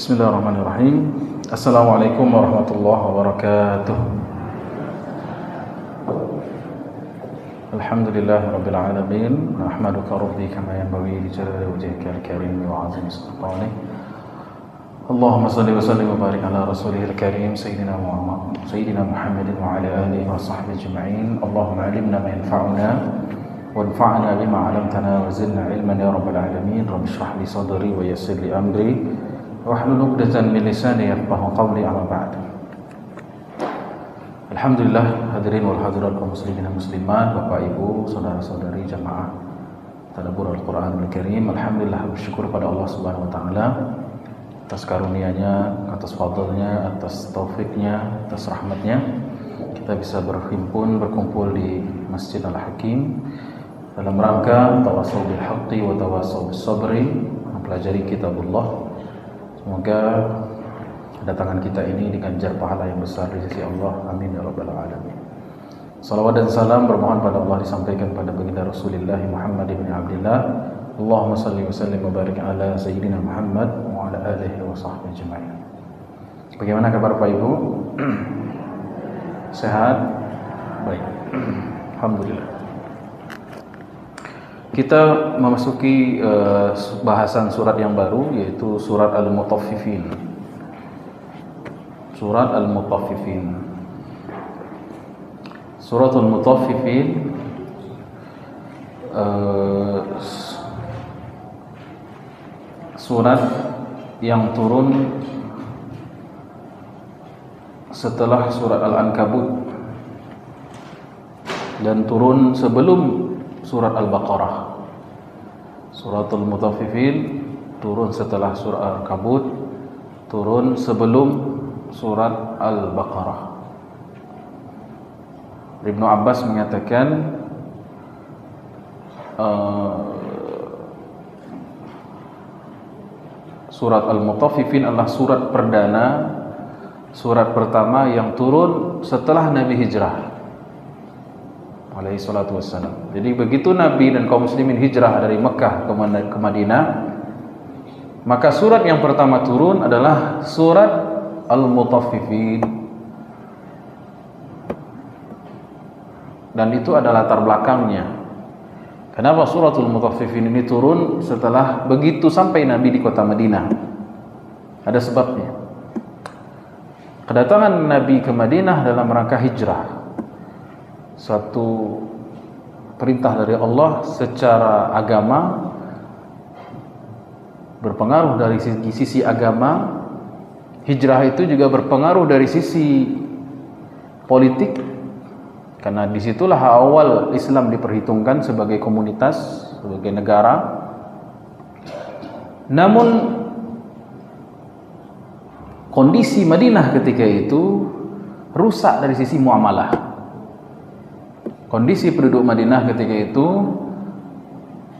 Bismillahirrahmanirrahim. Assalamualaikum warahmatullahi wabarakatuh. Alhamdulillahirabbil alamin. Nahmaduka rabbi kama yanbaghi li jalali wajhika al-karim wa 'azimi sultanik. Allahumma shalli wa sallim wa barik ala rasulihil karim sayyidina Muhammadin wa ala alihi wa sahbihi ajma'in. Allahumma 'allimna ma yanfa'una wanfa'na bima 'allamtana wa zidna 'ilman ya rabbal alamin. Rabbi shrah li sadri wa yassir li amri wahlul 'uqdatam min lisani yafqahu qawli, amma ba'd. Alhamdulillah, hadirin wal hadirat kaum muslimin dan muslimat, Bapak Ibu, saudara-saudari jamaah tadabbur Al-Qur'anul Karim. Alhamdulillah, bersyukur pada Allah Subhanahu wa taala atas karunia-Nya, atas fadlnya, atas taufiknya, atas rahmatnya. Kita bisa berkumpul di Masjid Al-Hakim dalam rangka tawassaw bil haqqi wa tawassaw bis sabri, mempelajari kitabullah. Semoga kedatangan kita ini diganjar pahala yang besar di sisi Allah. Amin ya rabbal alamin. Salawat dan salam bermohon pada Allah disampaikan pada baginda Rasulullah Muhammad ibn Abdullah. Allahumma salli wa sallim wa barik ala sayyidina Muhammad wa ala alihi wa sahbihi ajma'in. Bagaimana kabar Pak Ibu? Sehat? Baik. Alhamdulillah. Kita memasuki bahasan surat yang baru, yaitu surat Al-Mutaffifin. Surat Al-Mutaffifin. Surat Al-Mutaffifin surat yang turun setelah surat Al-Ankabut dan turun sebelum surat Al-Baqarah. Suratul Mutaffifin turun setelah surat Al-Ankabut, turun sebelum surat Al-Baqarah. Ibnu Abbas mengatakan surat Al-Mutaffifin adalah surat perdana, surat pertama yang turun setelah Nabi hijrah alaihi salatu wassalam. Jadi begitu Nabi dan kaum muslimin hijrah dari Mekah ke Madinah, maka surat yang pertama turun adalah surat Al-Mutaffifin. Dan itu adalah latar belakangnya. Kenapa suratul Mutaffifin ini turun setelah begitu sampai Nabi di kota Madinah? Ada sebabnya. Kedatangan Nabi ke Madinah dalam rangka hijrah, satu perintah dari Allah secara agama, berpengaruh dari sisi agama. Hijrah itu juga berpengaruh dari sisi politik, karena disitulah awal Islam diperhitungkan sebagai komunitas, sebagai negara. Namun kondisi Madinah ketika itu rusak dari sisi muamalah. Kondisi penduduk Madinah ketika itu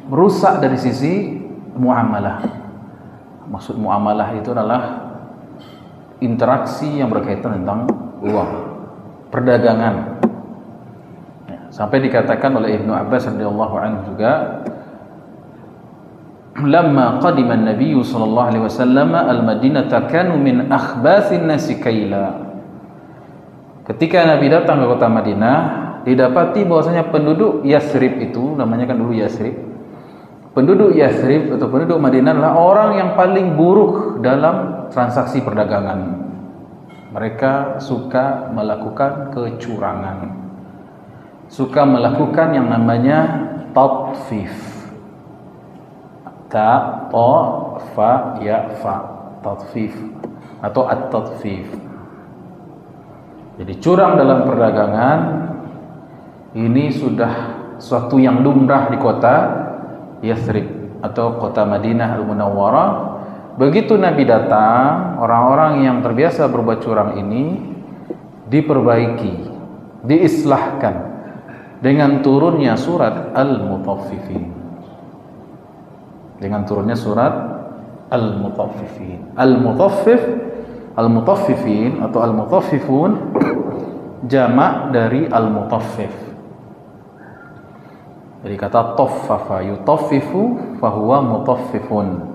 merusak dari sisi muamalah. Maksud muamalah itu adalah interaksi yang berkaitan tentang uang, perdagangan. Sampai dikatakan oleh Ibnu Abbas radhiyallahu anhu juga, lamma qadima an-nabiy sallallahu alaihi wasallam al-Madinata kanu min akhbathin nasi kaila. Ketika Nabi datang ke kota Madinah, didapati bahwasanya penduduk Yathrib itu, namanya kan dulu Yathrib. Penduduk Yathrib atau penduduk Madinah adalah orang yang paling buruk dalam transaksi perdagangan. Mereka suka melakukan kecurangan, suka melakukan yang namanya tatfif. Ta, ta, fa, ya, fa. Tatfif atau at-tatfif. Jadi curang dalam perdagangan ini sudah suatu yang lumrah di kota Yathrib atau kota Madinah Al-Munawwarah. Begitu Nabi datang, orang-orang yang terbiasa berbuat curang ini diperbaiki, diislahkan dengan turunnya surat Al-Mutaffifin. Dengan turunnya surat Al-Mutaffifin. Al-Mutaffifin atau Al-Mutaffifun jamak dari Al-Mutaffif. Jadi kata taffafa yutaffifu fahuwa mutaffifun.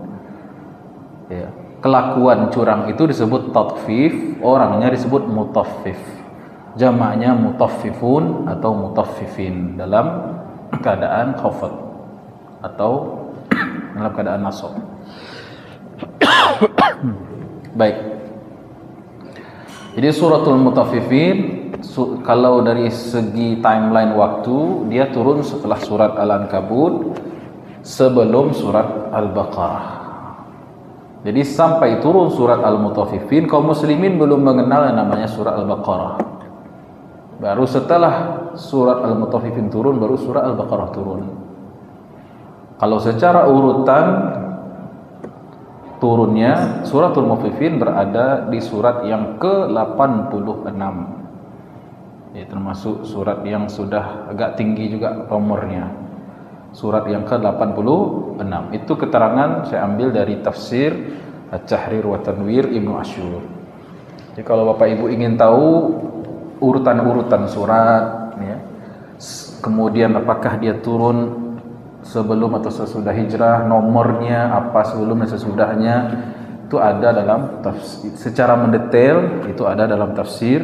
Ya. kelakuan curang itu disebut tatfif, orangnya disebut mutaffif. Jamaknya mutaffifun atau mutaffifin dalam keadaan khafad atau dalam keadaan nasab. Baik. Jadi suratul mutaffifin kalau dari segi timeline waktu dia turun setelah surat Al-Ankabut, sebelum surat Al-Baqarah. Jadi sampai turun surat Al-Mutaffifin, kaum muslimin belum mengenal yang namanya surat Al-Baqarah. Baru setelah surat Al-Mutaffifin turun, baru surat Al-Baqarah turun. Kalau secara urutan turunnya, suratul Mutaffifin berada di surat yang ke-86. Ya, termasuk surat yang sudah agak tinggi juga nomornya. Surat yang ke-86. Itu keterangan saya ambil dari tafsir At-Tahrir wa Tanwir Ibnu Asyur. Jadi kalau Bapak Ibu ingin tahu urutan-urutan surat ya, kemudian apakah dia turun sebelum atau sesudah hijrah, nomornya apa sebelum dan sesudahnya, itu ada dalam tafsir, secara mendetail itu ada dalam tafsir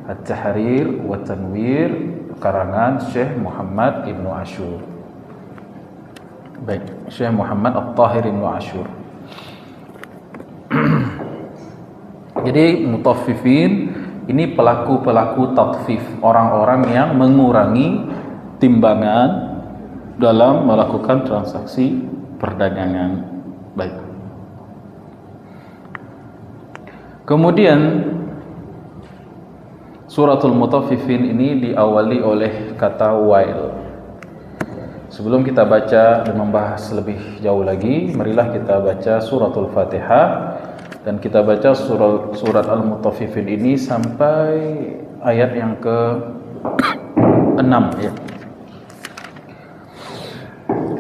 At-Tahrir wa Tanwir karangan Syekh Muhammad Ibnu Asyur. Baik, Syekh Muhammad At-Tahir Ibnu Asyur. Jadi mutaffifin ini pelaku-pelaku tatfif, orang-orang yang mengurangi timbangan dalam melakukan transaksi perdagangan. Baik. Kemudian suratul mutaffifin ini diawali oleh kata wail. Sebelum kita baca dan membahas lebih jauh lagi, marilah kita baca suratul Fatihah dan kita baca surat Al-Mutaffifin ini sampai ayat yang ke-6 ya.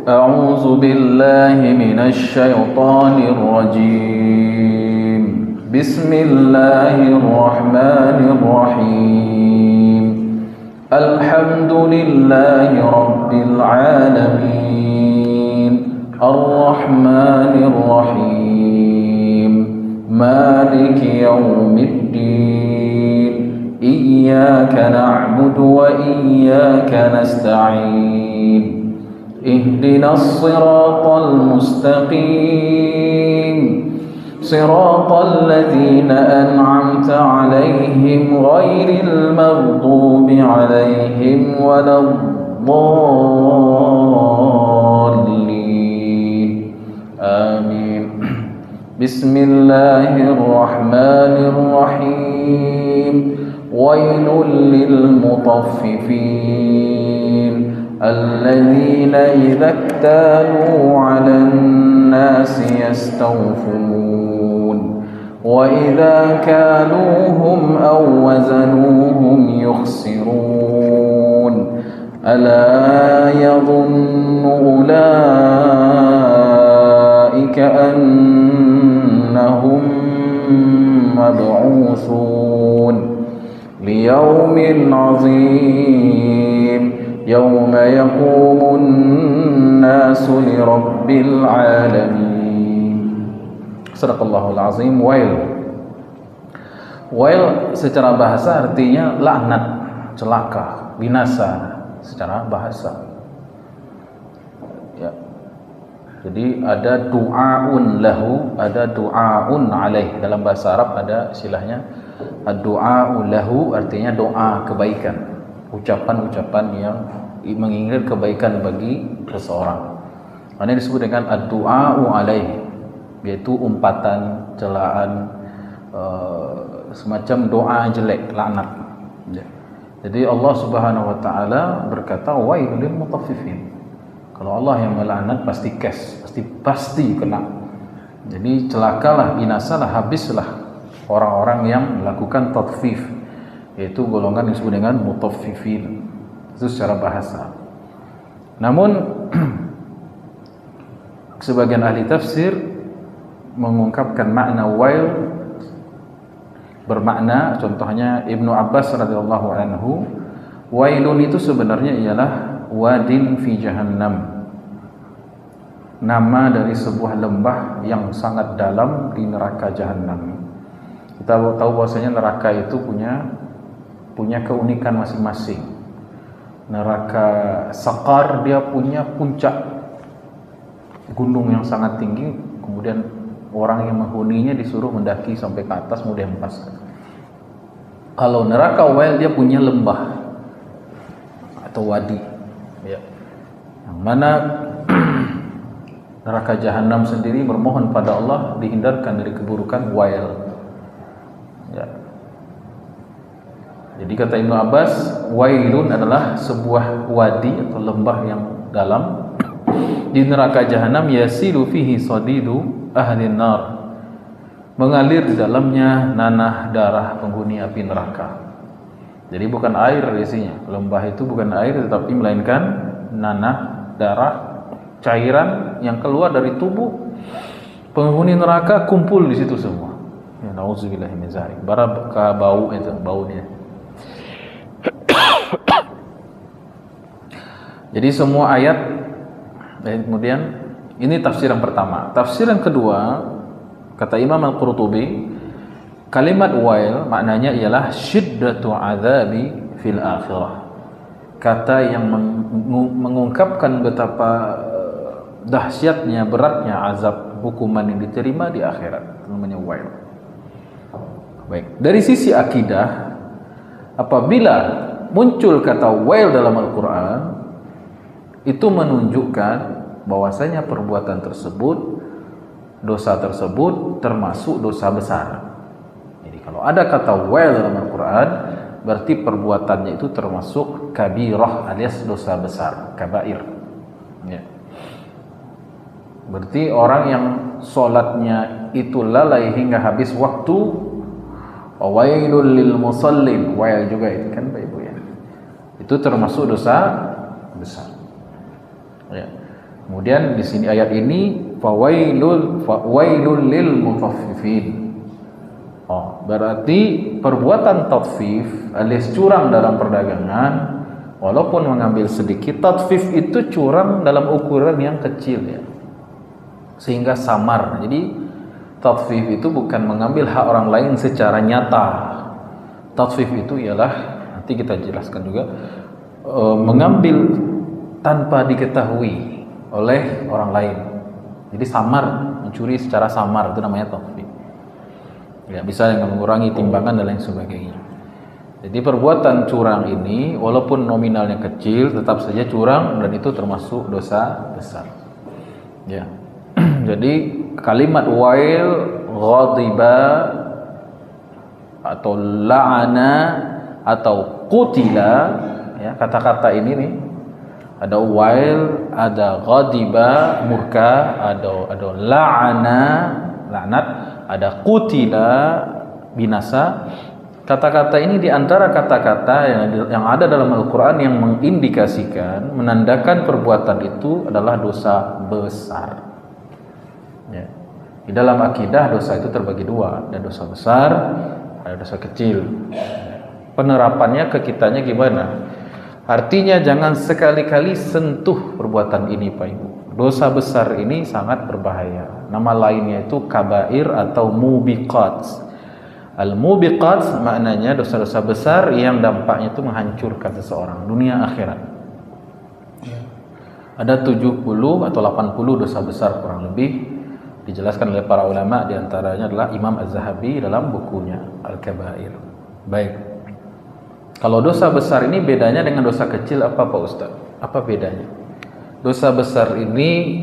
A'udzu billahi minasy syaithanir rajim. Bismillahirrahmanirrahim. Alhamdulillahi rabbil alamin. Ar-Rahmanir Rahim. Maliki yaumiddin. Iyyaka na'budu wa iyyaka nasta'in. Ihdinas siratal mustaqim. صراط الذين أنعمت عليهم غير المغضوب عليهم ولا الضالين آمين بسم الله الرحمن الرحيم ويل للمطففين الذين إذا اكتالوا على الناس يستوفون وإذا كالوهم أو وزنوهم يخسرون ألا يظن أولئك أنهم مبعوثون ليوم عظيم يوم يقوم الناس لرب العالمين. Sadaqallahul azim. Wail secara bahasa artinya laknat, celaka, binasa secara bahasa. Ya. Jadi ada du'aun lahu, ada du'aun alaih. Dalam bahasa Arab ada istilahnya ad-du'a'u lahu, artinya doa kebaikan. Ucapan-ucapan yang menginginkan kebaikan bagi seseorang. Ini disebut dengan ad-du'a'u alaih, yaitu umpatan, celaan, semacam doa jelek, laknat. Jadi Allah Subhanahu wa taala berkata wailul lil mutaffifin. Kalau Allah yang melaknat pasti pasti kena. Jadi celakalah, binasalah, habislah orang-orang yang melakukan tatfif, yaitu golongan yang disebut dengan mutaffifin. Itu secara bahasa. Namun sebagian ahli tafsir mengungkapkan makna wail bermakna, contohnya Ibnu Abbas radhiyallahu anhu, wailun itu sebenarnya ialah wadin fi jahannam. nama dari sebuah lembah yang sangat dalam di neraka Jahanam. Kita tahu bahwasanya neraka itu punya keunikan masing-masing. Neraka Sakar dia punya puncak gunung yang sangat tinggi, kemudian orang yang menghuninya disuruh mendaki sampai ke atas mau dihempaskan. Kalau neraka Wail dia punya lembah atau wadi, ya. Yang mana neraka Jahanam sendiri bermohon pada Allah dihindarkan dari keburukan Wail. Ya. Jadi kata Ibnu Abbas, Wailun adalah sebuah wadi atau lembah yang dalam di neraka Jahanam, yasilu fihi sadidu ahli nar, mengalir di dalamnya nanah darah penghuni api neraka. Jadi bukan air isinya, lembah itu bukan air tetapi melainkan nanah darah, cairan yang keluar dari tubuh penghuni neraka kumpul di situ semua. Ya, nauzubillahi min dzalik. Baraka bau itu, baunya. Jadi semua ayat, dan kemudian ini tafsir yang pertama. Tafsir yang kedua, kata Imam Al-Qurtubi, kalimat wail maknanya ialah syiddatu azabi fil akhirah. Kata yang mengungkapkan betapa dahsyatnya, beratnya azab hukuman yang diterima di akhirat. Namanya wail. Baik, dari sisi akidah, apabila muncul kata wail dalam Al-Quran, itu menunjukkan bahwasanya perbuatan tersebut, dosa tersebut termasuk dosa besar. Jadi kalau ada kata wail dalam Al-Quran, berarti perbuatannya itu termasuk kabirah alias dosa besar, kabair. Ya. Berarti orang yang sholatnya itu lalai hingga habis waktu, wailul lil musallin, wail juga itu kan Pak Ibu ya. Itu termasuk dosa besar. Ya. Kemudian di sini ayat ini wailul lil mutaffifin. Oh, berarti perbuatan tatfif alias curang dalam perdagangan, walaupun mengambil sedikit, tatfif itu curang dalam ukuran yang kecil ya. Sehingga samar. Jadi tatfif itu bukan mengambil hak orang lain secara nyata. Tatfif itu ialah, nanti kita jelaskan juga, mengambil tanpa diketahui oleh orang lain. Jadi samar, mencuri secara samar, itu namanya tatfif. Ya, bisa dengan mengurangi timbangan dan lain sebagainya. Jadi perbuatan curang ini walaupun nominalnya kecil, tetap saja curang dan itu termasuk dosa besar. Ya. Jadi kalimat wail, ghadiba atau la'ana atau qutila, ya, kata-kata ini nih, ada wail, ada ghadiba, murka, ada la'ana, laknat, ada qutila, binasa. Kata-kata ini diantara kata-kata yang ada dalam Al-Quran yang mengindikasikan, menandakan perbuatan itu adalah dosa besar. Ya. Di dalam akidah dosa itu terbagi dua, ada dosa besar, ada dosa kecil. Penerapannya ke kitanya gimana? Artinya jangan sekali-kali sentuh perbuatan ini Pak Ibu. Dosa besar ini sangat berbahaya. Nama lainnya itu kabair atau mubiqat. Al-mubiqat maknanya dosa-dosa besar yang dampaknya itu menghancurkan seseorang dunia akhirat. Ada 70 atau 80 dosa besar kurang lebih, dijelaskan oleh para ulama, diantaranya adalah Imam Az-Zahabi dalam bukunya Al-Kabair. Baik. Kalau dosa besar ini bedanya dengan dosa kecil apa Pak Ustaz? Apa bedanya? Dosa besar ini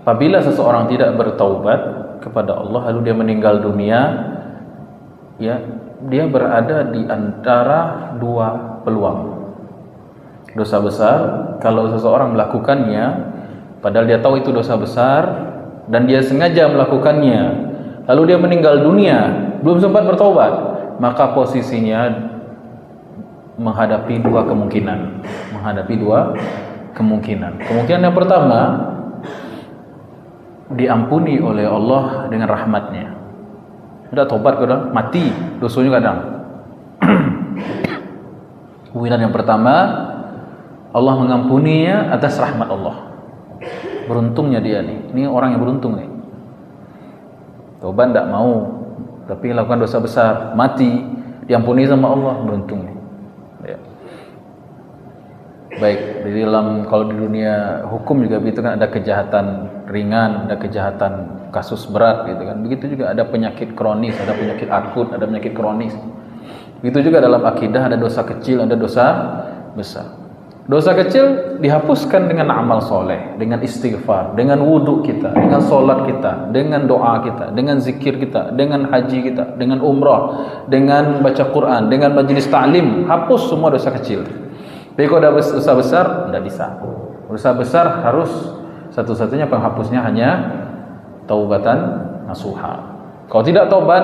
apabila seseorang tidak bertaubat kepada Allah lalu dia meninggal dunia, ya, dia berada di antara dua peluang. Dosa besar kalau seseorang melakukannya padahal dia tahu itu dosa besar dan dia sengaja melakukannya, lalu dia meninggal dunia belum sempat bertobat, maka posisinya menghadapi dua kemungkinan. Kemungkinan yang pertama, diampuni oleh Allah dengan rahmatnya. Udah tobat kadang mati dosanya kadang. Kemungkinan yang pertama, Allah mengampuninya atas rahmat Allah. Beruntungnya dia nih. Ini orang yang beruntung nih. Taubat tidak mau, tapi lakukan dosa besar, mati, diampuni sama Allah, beruntung nih. Ya. Baik, di dalam kalau di dunia hukum juga begitu kan, ada kejahatan ringan, ada kejahatan kasus berat gitu kan. Begitu juga ada penyakit kronis, ada penyakit akut, ada penyakit kronis. Begitu juga dalam akidah ada dosa kecil, ada dosa besar. Dosa kecil dihapuskan dengan amal soleh, dengan istighfar, dengan wudhu kita, dengan solat kita, dengan doa kita, dengan zikir kita, dengan haji kita, dengan umrah, dengan baca Quran, dengan majlis ta'lim. Hapus semua dosa kecil. Tapi kalau ada dosa besar, tidak bisa. Dosa besar harus satu-satunya penghapusnya hanya taubatan nasuha. Kalau tidak taubat,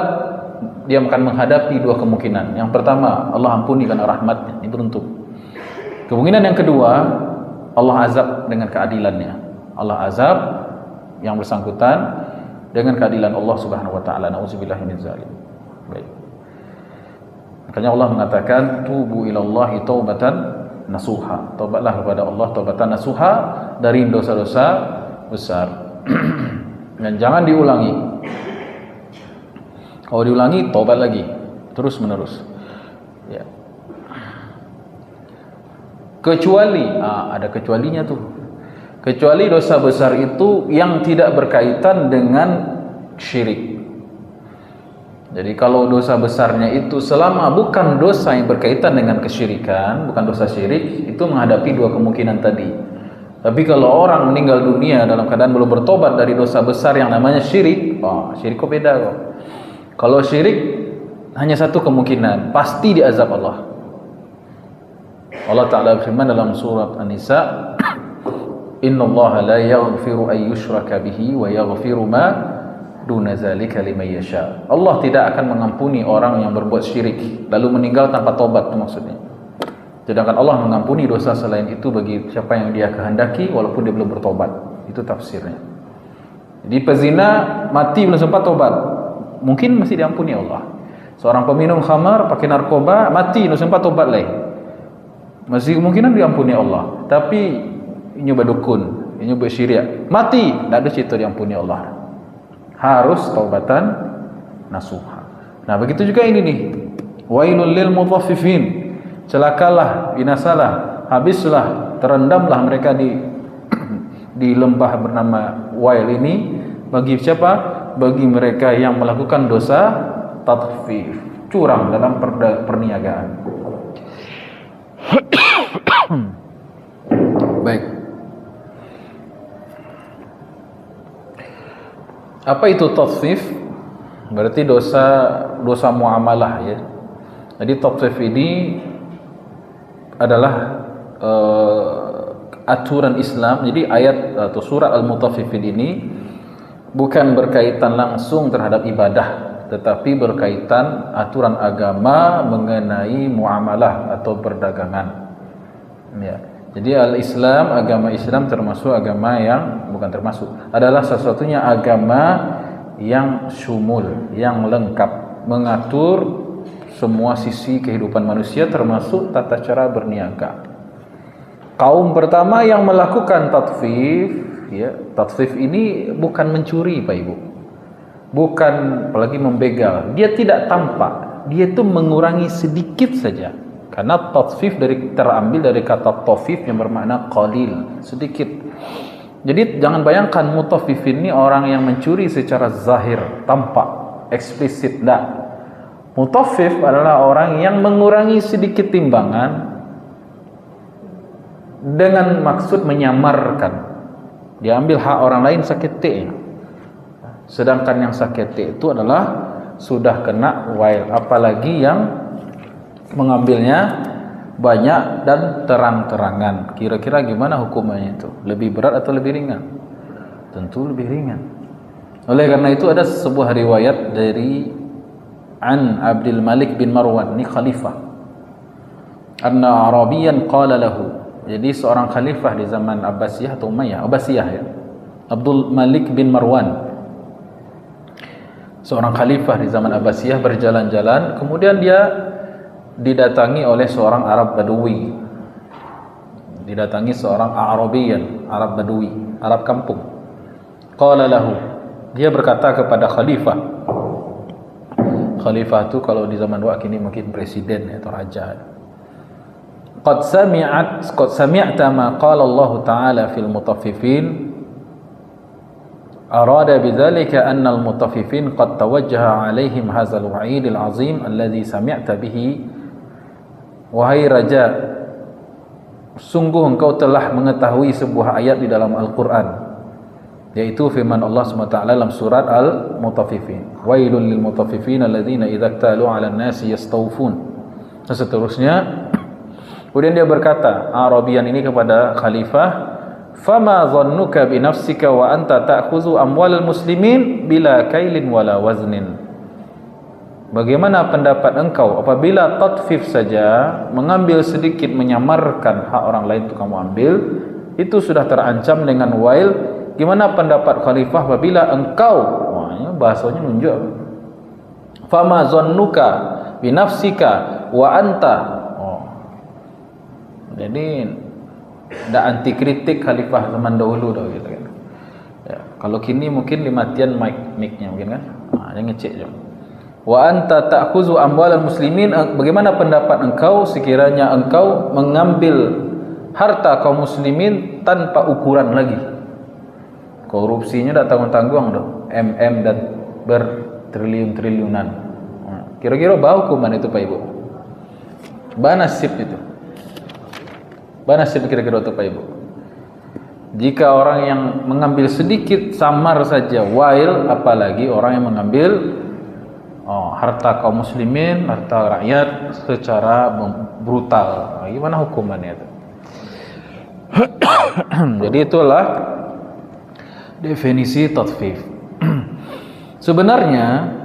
dia akan menghadapi dua kemungkinan. Yang pertama, Allah ampuni karena rahmatnya, ini beruntung. Kemungkinan yang kedua, Allah azab dengan keadilannya. Allah azab yang bersangkutan dengan keadilan Allah Subhanahu wa taala. Nauzubillahi min zalim. Baik. Makanya Allah mengatakan tubu ilallahi taubatan nasuha. Taubatlah kepada Allah taubatan nasuha dari dosa-dosa besar. Dan jangan diulangi. Kalau diulangi, taubat lagi terus menerus. Ya. Kecuali ada kecualinya tuh. Kecuali dosa besar itu yang tidak berkaitan dengan syirik. Jadi kalau dosa besarnya itu selama bukan dosa yang berkaitan dengan kesyirikan, bukan dosa syirik, itu menghadapi dua kemungkinan tadi. Tapi kalau orang meninggal dunia dalam keadaan belum bertobat dari dosa besar yang namanya syirik, syirik kok beda kok. Kalau syirik hanya satu kemungkinan, pasti diazab Allah. Allah Ta'ala berfirman dalam surat An-Nisa, innallaha la yaghfiru an yushraka bihi wa yaghfiru ma duna zalika liman yasha. Allah tidak akan mengampuni orang yang berbuat syirik lalu meninggal tanpa tobat, itu maksudnya. Sedangkan Allah mengampuni dosa selain itu bagi siapa yang dia kehendaki walaupun dia belum bertobat. Itu tafsirnya. Jadi pezina mati belum sempat tobat, mungkin masih diampuni Allah. Seorang peminum khamar, pakai narkoba, mati belum sempat tobat lagi, masih kemungkinan diampuni Allah. Tapi nyoba dukun, nyoba syirik, mati, tidak ada cerita diampuni Allah. Harus taubatan nasuha. Nah begitu juga ini nih, wailul lil mutaffifin, celakalah, binasalah, habislah, terendamlah mereka di lembah bernama Wail ini. Bagi siapa? Bagi mereka yang melakukan dosa tatfif, curang dalam perniagaan. Baik. Apa itu tatfif? Berarti dosa muamalah ya. Jadi tatfif ini adalah aturan Islam. Jadi ayat atau surat Al-Mutaffifin ini bukan berkaitan langsung terhadap ibadah, tetapi berkaitan aturan agama mengenai muamalah atau perdagangan. Ya. Jadi al-Islam, agama Islam termasuk agama yang bukan termasuk, adalah satu-satunya agama yang syumul, yang lengkap, mengatur semua sisi kehidupan manusia termasuk tata cara berniaga. Kaum pertama yang melakukan tatfif, ya, tatfif ini bukan mencuri Pak Ibu, bukan apalagi membegal, dia tidak tampak, dia itu mengurangi sedikit saja. Karena tatfif terambil dari kata tafif yang bermakna qalil, sedikit. Jadi jangan bayangkan mutaffifin ini orang yang mencuri secara zahir, tampak, eksplisit. Tidak. Mutaffif adalah orang yang mengurangi sedikit timbangan dengan maksud menyamarkan. Dia ambil hak orang lain sakete, sedangkan yang sakete itu adalah sudah kena wail, apalagi yang mengambilnya banyak dan terang-terangan. Kira-kira gimana hukumannya itu? Lebih berat atau lebih ringan? Tentu lebih ringan. Oleh karena itu ada sebuah riwayat dari An Abdul Malik bin Marwan, ini khalifah. Anna Arabiyan qala lahu. Jadi seorang khalifah di zaman Abbasiyah atau Umayyah, Abbasiyah ya. Abdul Malik bin Marwan, seorang khalifah di zaman Abbasiyah, berjalan-jalan, kemudian dia didatangi oleh seorang Arab Badui. didatangi seorang Arabian, Arab Badui, Arab kampung. Qala lahu, dia berkata kepada khalifah. Khalifah itu kalau di zaman dulu kini mungkin presiden atau raja. Qad sami'ta ma qala Allah Ta'ala fil mutaffifin. Arada bidzalika anna al-mutaffifin qad tawajjaha 'alaihim hadzal wa'id al-'azim alladhi sami'ta bihi. Wahai raja, sungguh engkau telah mengetahui sebuah ayat di dalam Al-Qur'an, yaitu firman Allah SWT dalam surat Al-Mutaffifin. Wailul lil mutaffifin alladzina idza iktalu 'alan nasi yastawfun. Dan seterusnya. Kemudian dia berkata, Arabian ini kepada khalifah, fama dhannuka bi nafsika wa anta ta'khuzu amwalal muslimin bila kailin wala waznin. Bagaimana pendapat engkau apabila tatfif saja, mengambil sedikit, menyamarkan hak orang lain itu kamu ambil, itu sudah terancam dengan wail. Gimana pendapat khalifah apabila engkau, bahasanya nunjuk, fama dhannuka bi nafsika wa anta. Jadi tidak anti kritik khalifah zaman dahulu dah gitu kan. Ya, kalau kini mungkin dimatian mic-nya mungkin kan. Dia ngecek je. Wa anta ta'khuzu amwalal muslimin, bagaimana pendapat engkau sekiranya engkau mengambil harta kaum muslimin tanpa ukuran lagi. Korupsinya dah tanggung-tanggung dah, dan bertriliun-triliunan. Kira-kira bau hukuman itu Pak Ibu? Banasib itu. Banasib kira-kira itu Pak Ibu. Jika orang yang mengambil sedikit samar saja wail, apalagi orang yang mengambil harta kaum muslimin, harta rakyat secara brutal. Gimana hukumannya itu? Jadi itulah definisi tatfif. Sebenarnya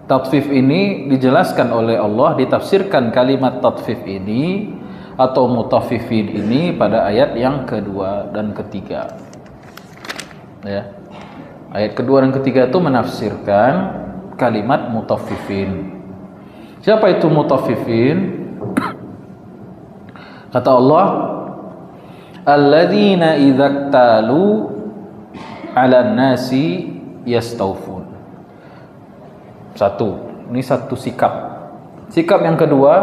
tatfif ini dijelaskan oleh Allah, ditafsirkan kalimat tatfif ini atau mutaffifin ini pada ayat yang kedua dan ketiga. Ya. Ayat kedua dan ketiga itu menafsirkan kalimat mutaffifin. Siapa itu mutaffifin? Kata Allah, alladzina idza talu 'alan nasi yastawfun. Ini satu sikap. Sikap yang kedua,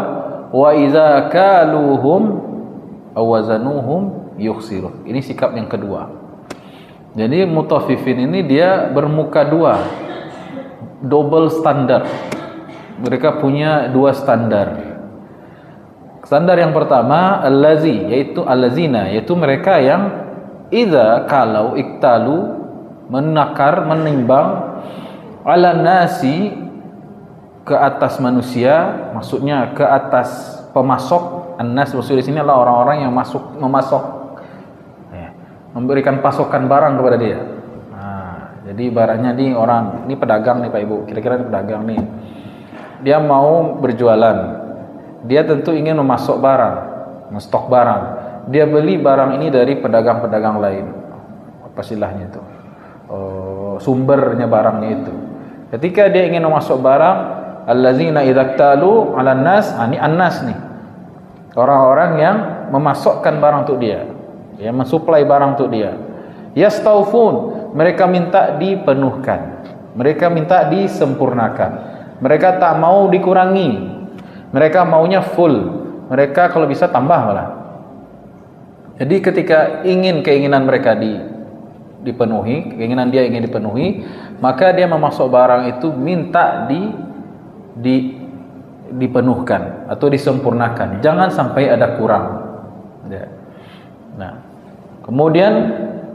wa idza kaluhum aw wazanuhum yukhsirun. Ini sikap yang kedua. Jadi mutaffifin ini dia bermuka dua, double standar. Mereka punya dua standar. Standar yang pertama allazina, yaitu mereka yang idza kalau iktalu, menakar, menimbang, ala nasi, ke atas manusia, maksudnya ke atas pemasok. An-nas maksudnya di sini adalah orang-orang yang memasok, memberikan pasokan barang kepada dia. Jadi barangnya nih orang, ini pedagang nih Pak Ibu, kira-kira ini pedagang nih, dia mau berjualan, dia tentu ingin memasok barang, menstok barang. Dia beli barang ini dari pedagang-pedagang lain, apa istilahnya itu, sumbernya barangnya itu. Ketika dia ingin memasok barang, allazina idza talu 'alan nas, ini an-nas nih. Orang-orang yang memasokkan barang untuk dia, yang mensuplai barang untuk dia. Yastawfun, mereka minta dipenuhkan. Mereka minta disempurnakan. Mereka tak mau dikurangi. Mereka maunya full. Mereka kalau bisa tambah malah. Jadi ketika keinginan mereka dipenuhi, keinginan dia ingin dipenuhi, maka dia memasok barang itu minta dipenuhkan atau disempurnakan, jangan sampai ada kurang. Ya. Nah, kemudian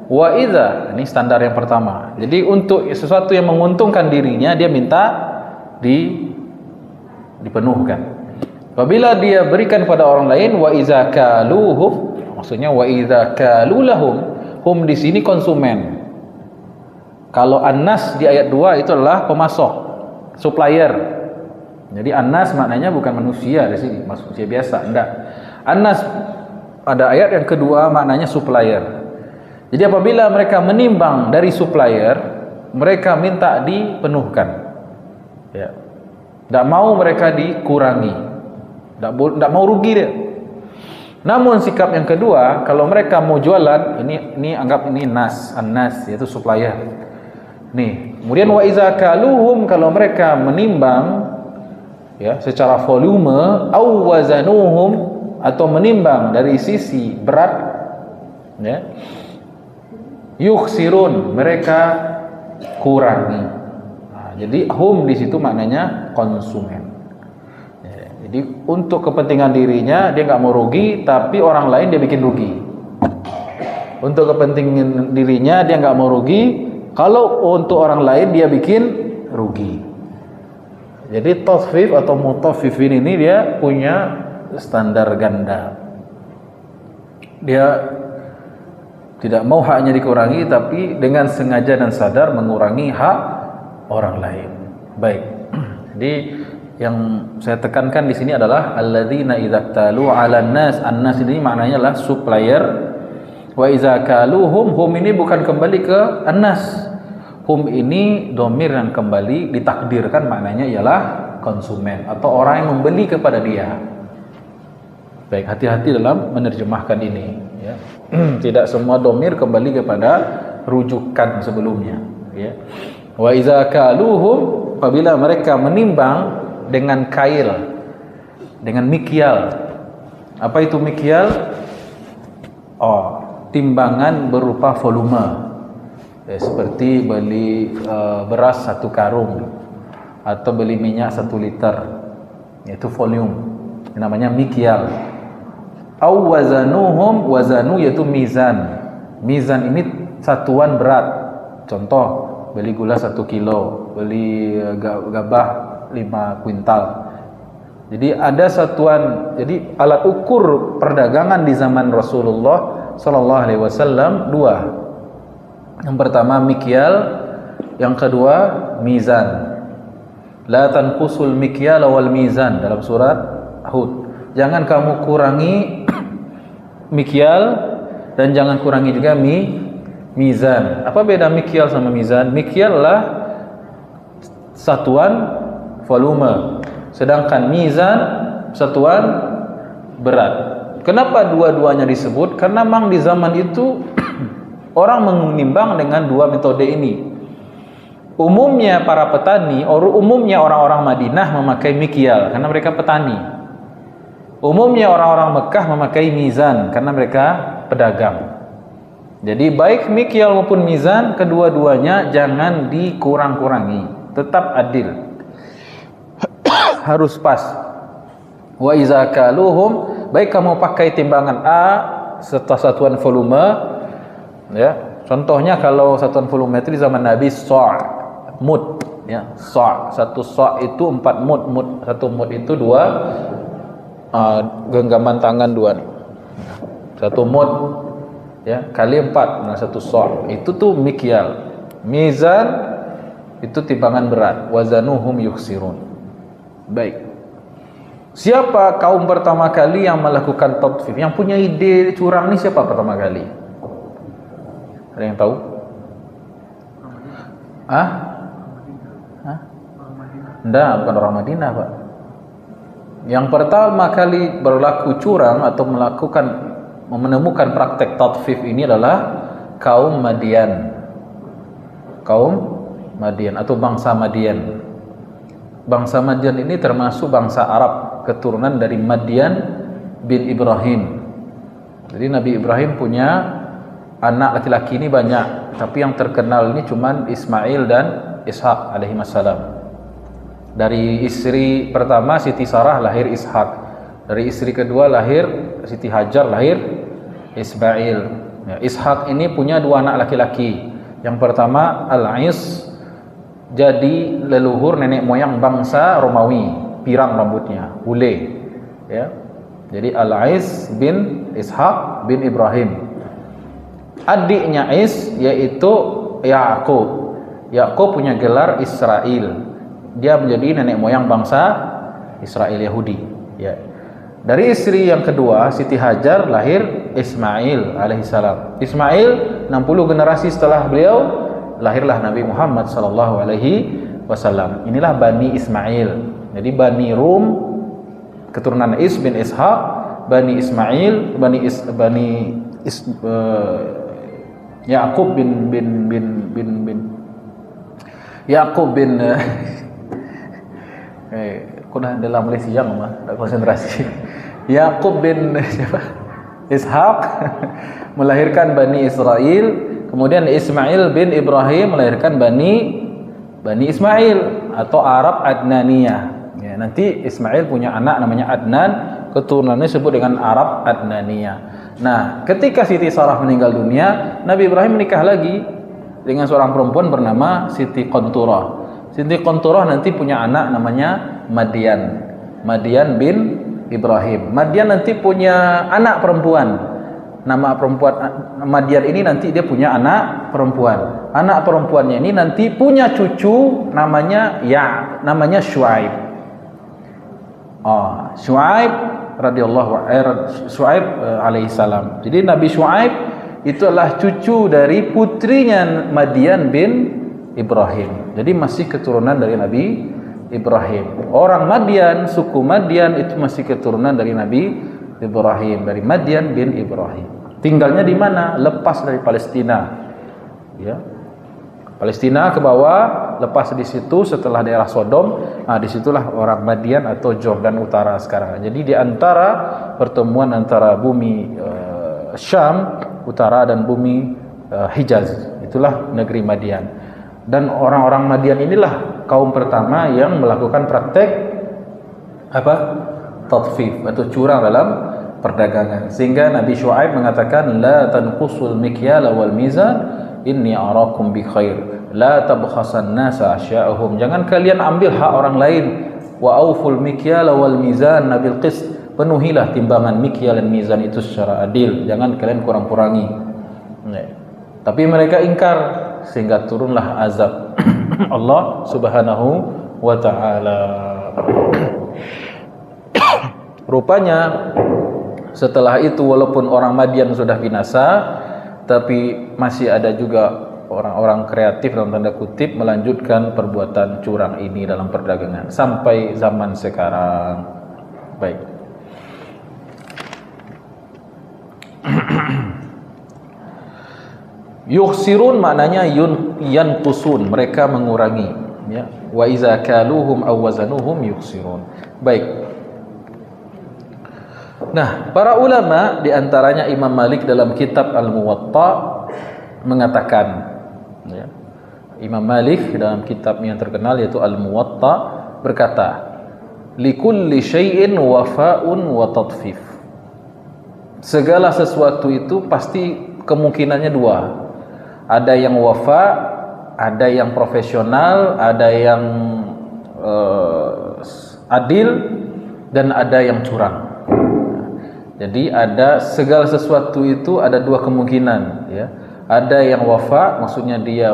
wa idza, ini standar yang pertama. Jadi untuk sesuatu yang menguntungkan dirinya, dia minta dipenuhkan. Apabila dia berikan pada orang lain, wa idza kaluhum, maksudnya wa idza kalulahum, hum di sini konsumen. Kalau annas di ayat 2 itu adalah pemasok, supplier. Jadi annas maknanya bukan manusia di sini, manusia biasa, enggak. Annas pada ayat yang kedua maknanya supplier. Jadi apabila mereka menimbang dari supplier, mereka minta dipenuhkan. Ya. Enggak mau mereka dikurangi. Enggak mau rugi dia. Namun sikap yang kedua, kalau mereka mau jualan, ini anggap ini an-nas yaitu supplier. Nih, kemudian wa iza kaluhum, kalau mereka menimbang ya secara volume, au wazanuhum, atau menimbang dari sisi berat ya, yukhsirun, mereka kurangi. Nah, jadi hum di situ maknanya konsumen. Jadi untuk kepentingan dirinya dia nggak mau rugi, tapi orang lain dia bikin rugi. Untuk kepentingan dirinya dia nggak mau rugi, kalau untuk orang lain dia bikin rugi. Jadi tasfif atau mutaffifin ini dia punya standar ganda. Dia tidak mau haknya dikurangi, tapi dengan sengaja dan sadar mengurangi hak orang lain. Baik. Jadi yang saya tekankan di sini adalah alladzina idza talu 'alan nas. An-nas ini maknanya adalah supplier. Wa idza kaluhum, hum ini bukan kembali ke an-nas. Hum ini dhamir yang kembali ditakdirkan maknanya ialah konsumen atau orang yang membeli kepada dia. Baik, hati-hati dalam menerjemahkan ini ya. Tidak semua dhamir kembali kepada rujukan sebelumnya ya. Wa idza kaluhum, apabila mereka menimbang dengan kail, dengan mikyal. Apa itu mikyal? Timbangan berupa volume. Seperti beli beras 1 karung atau beli minyak 1 liter, yaitu volume. Namanya mikyal. Au wazanuhum, wazanu yaitu mizan. Mizan ini satuan berat. Contoh, beli gula 1 kilo, beli gabah 5 kuintal. Jadi ada satuan, jadi alat ukur perdagangan di zaman Rasulullah sallallahu alaihi wasallam 2. Yang pertama mikyal, yang kedua mizan. La tanqusul mikyal wal mizan dalam surat Hud. Jangan kamu kurangi mikyal dan jangan kurangi juga mizan. Apa beda mikyal sama mizan? Mikyal adalah satuan volume, sedangkan mizan satuan berat. Kenapa dua-duanya disebut? Karena memang di zaman itu orang menimbang dengan 2 metode ini. Umumnya para petani, umumnya orang-orang Madinah memakai mikyal karena mereka petani. Umumnya orang-orang Mekah memakai mizan karena mereka pedagang. Jadi baik mikyal maupun mizan, kedua-duanya jangan dikurang-kurangi, tetap adil. Harus pas. Wa iza kaluhum, baik kamu pakai timbangan A serta satuan volume ya. Contohnya kalau satuan volume itu di zaman Nabi sa', mud ya. Sa', 1 sa' itu 4 mud. 1 mud itu 2 genggaman tangan 2 nih. 1 mud ya kali 4, nah 1 sa'. Itu tuh mikyal. Mizan itu timbangan berat. Wazanuhum yukhsirun. Baik. Siapa kaum pertama kali yang melakukan tatfif? Yang punya ide curang ni siapa pertama kali? Ada yang tahu? Enggak, bukan orang Madinah, Pak. Yang pertama kali berlaku curang atau menemukan praktek tatfif ini adalah kaum Madian. Kaum Madian atau bangsa Madian. Bangsa Madian ini termasuk bangsa Arab, keturunan dari Madian bin Ibrahim. Jadi Nabi Ibrahim punya anak laki-laki ini banyak, tapi yang terkenal ini cuman Ismail dan Ishak alaihissalam. Dari istri pertama Siti Sarah lahir Ishak. Dari istri kedua lahir Siti Hajar, lahir Ismail. Ya, Ishak ini punya 2 anak laki-laki. Yang pertama Al-Ais, jadi leluhur nenek moyang bangsa Romawi, pirang rambutnya, bule ya. Jadi Al-Ais bin Ishak bin Ibrahim. Adiknya Is yaitu Ya'qub. Ya'qub punya gelar Israel. Dia menjadi nenek moyang bangsa Israel Yahudi ya. Dari istri yang kedua Siti Hajar lahir Ismail alaihissalam. Ismail 60 generasi setelah beliau lahirlah Nabi Muhammad sallallahu alaihi wasallam. Inilah Bani Ismail. Jadi Bani Rum, keturunan Is bin Ishaq, Bani Ismail, Yaqub Yaqub bin kuna dalam Malaysia mah tak konsentrasi. Yaqub bin siapa? Ishaq melahirkan Bani Israel, kemudian Ismail bin Ibrahim melahirkan Bani Ismail atau Arab Adnaniyah. Ya, nanti Ismail punya anak namanya Adnan, keturunannya disebut dengan Arab Adnaniyah. Nah, ketika Siti Sarah meninggal dunia, Nabi Ibrahim menikah lagi dengan seorang perempuan bernama Siti Qanturah. Siti Qanturah nanti punya anak namanya Madian bin Ibrahim. Madian nanti punya anak perempuan. Nama perempuan Madian ini nanti dia punya anak perempuan. Anak perempuannya ini nanti punya cucu namanya Syuaib. Syuaib Syuaib alaihissalam. Jadi Nabi Syuaib itu adalah cucu dari putrinya Madian bin Ibrahim. Jadi masih keturunan dari Nabi Ibrahim. Orang Madian, suku Madian itu masih keturunan dari Nabi Ibrahim, dari Madian bin Ibrahim. Tinggalnya di mana? Lepas dari Palestina. Ya. Palestina ke bawah, lepas di situ setelah daerah Sodom, disitulah orang Madian atau Jordan Utara sekarang. Jadi di antara pertemuan antara bumi Syam Utara dan bumi Hijaz, itulah negeri Madian. Dan orang-orang Madian inilah kaum pertama yang melakukan praktek tatfif atau curang dalam perdagangan. Sehingga Nabi Syuaib mengatakan la tanqusul mikyala wal mizan inni arakum bi khair la tabkhasan nasa asya'ahum. Jangan kalian ambil hak orang lain. Wa auful mikyala wal mizan bil qist. Penuhilah timbangan mikyal dan mizan itu secara adil. Jangan kalian kurang-kurangi. Tapi mereka ingkar sehingga turunlah azab Allah Subhanahu wa taala. Rupanya setelah itu walaupun orang Madian sudah binasa, tapi masih ada juga orang-orang kreatif dalam tanda kutip melanjutkan perbuatan curang ini dalam perdagangan sampai zaman sekarang. Baik. Yukhsirun maknanya yanqusun, mereka mengurangi, ya. Wa iza kaluhum aw wazanuhum yukhsirun. Baik. Nah, para ulama di antaranya Imam Malik dalam kitab Al-Muwatta mengatakan, ya. Imam Malik dalam kitab yang terkenal yaitu Al-Muwatta berkata, likulli syai'in wafa'un wa tadfif. Segala sesuatu itu pasti kemungkinannya dua. Ada yang wafa, ada yang profesional, ada yang adil, dan ada yang curang. Jadi ada segala sesuatu itu ada dua kemungkinan, ya. Ada yang wafa, maksudnya dia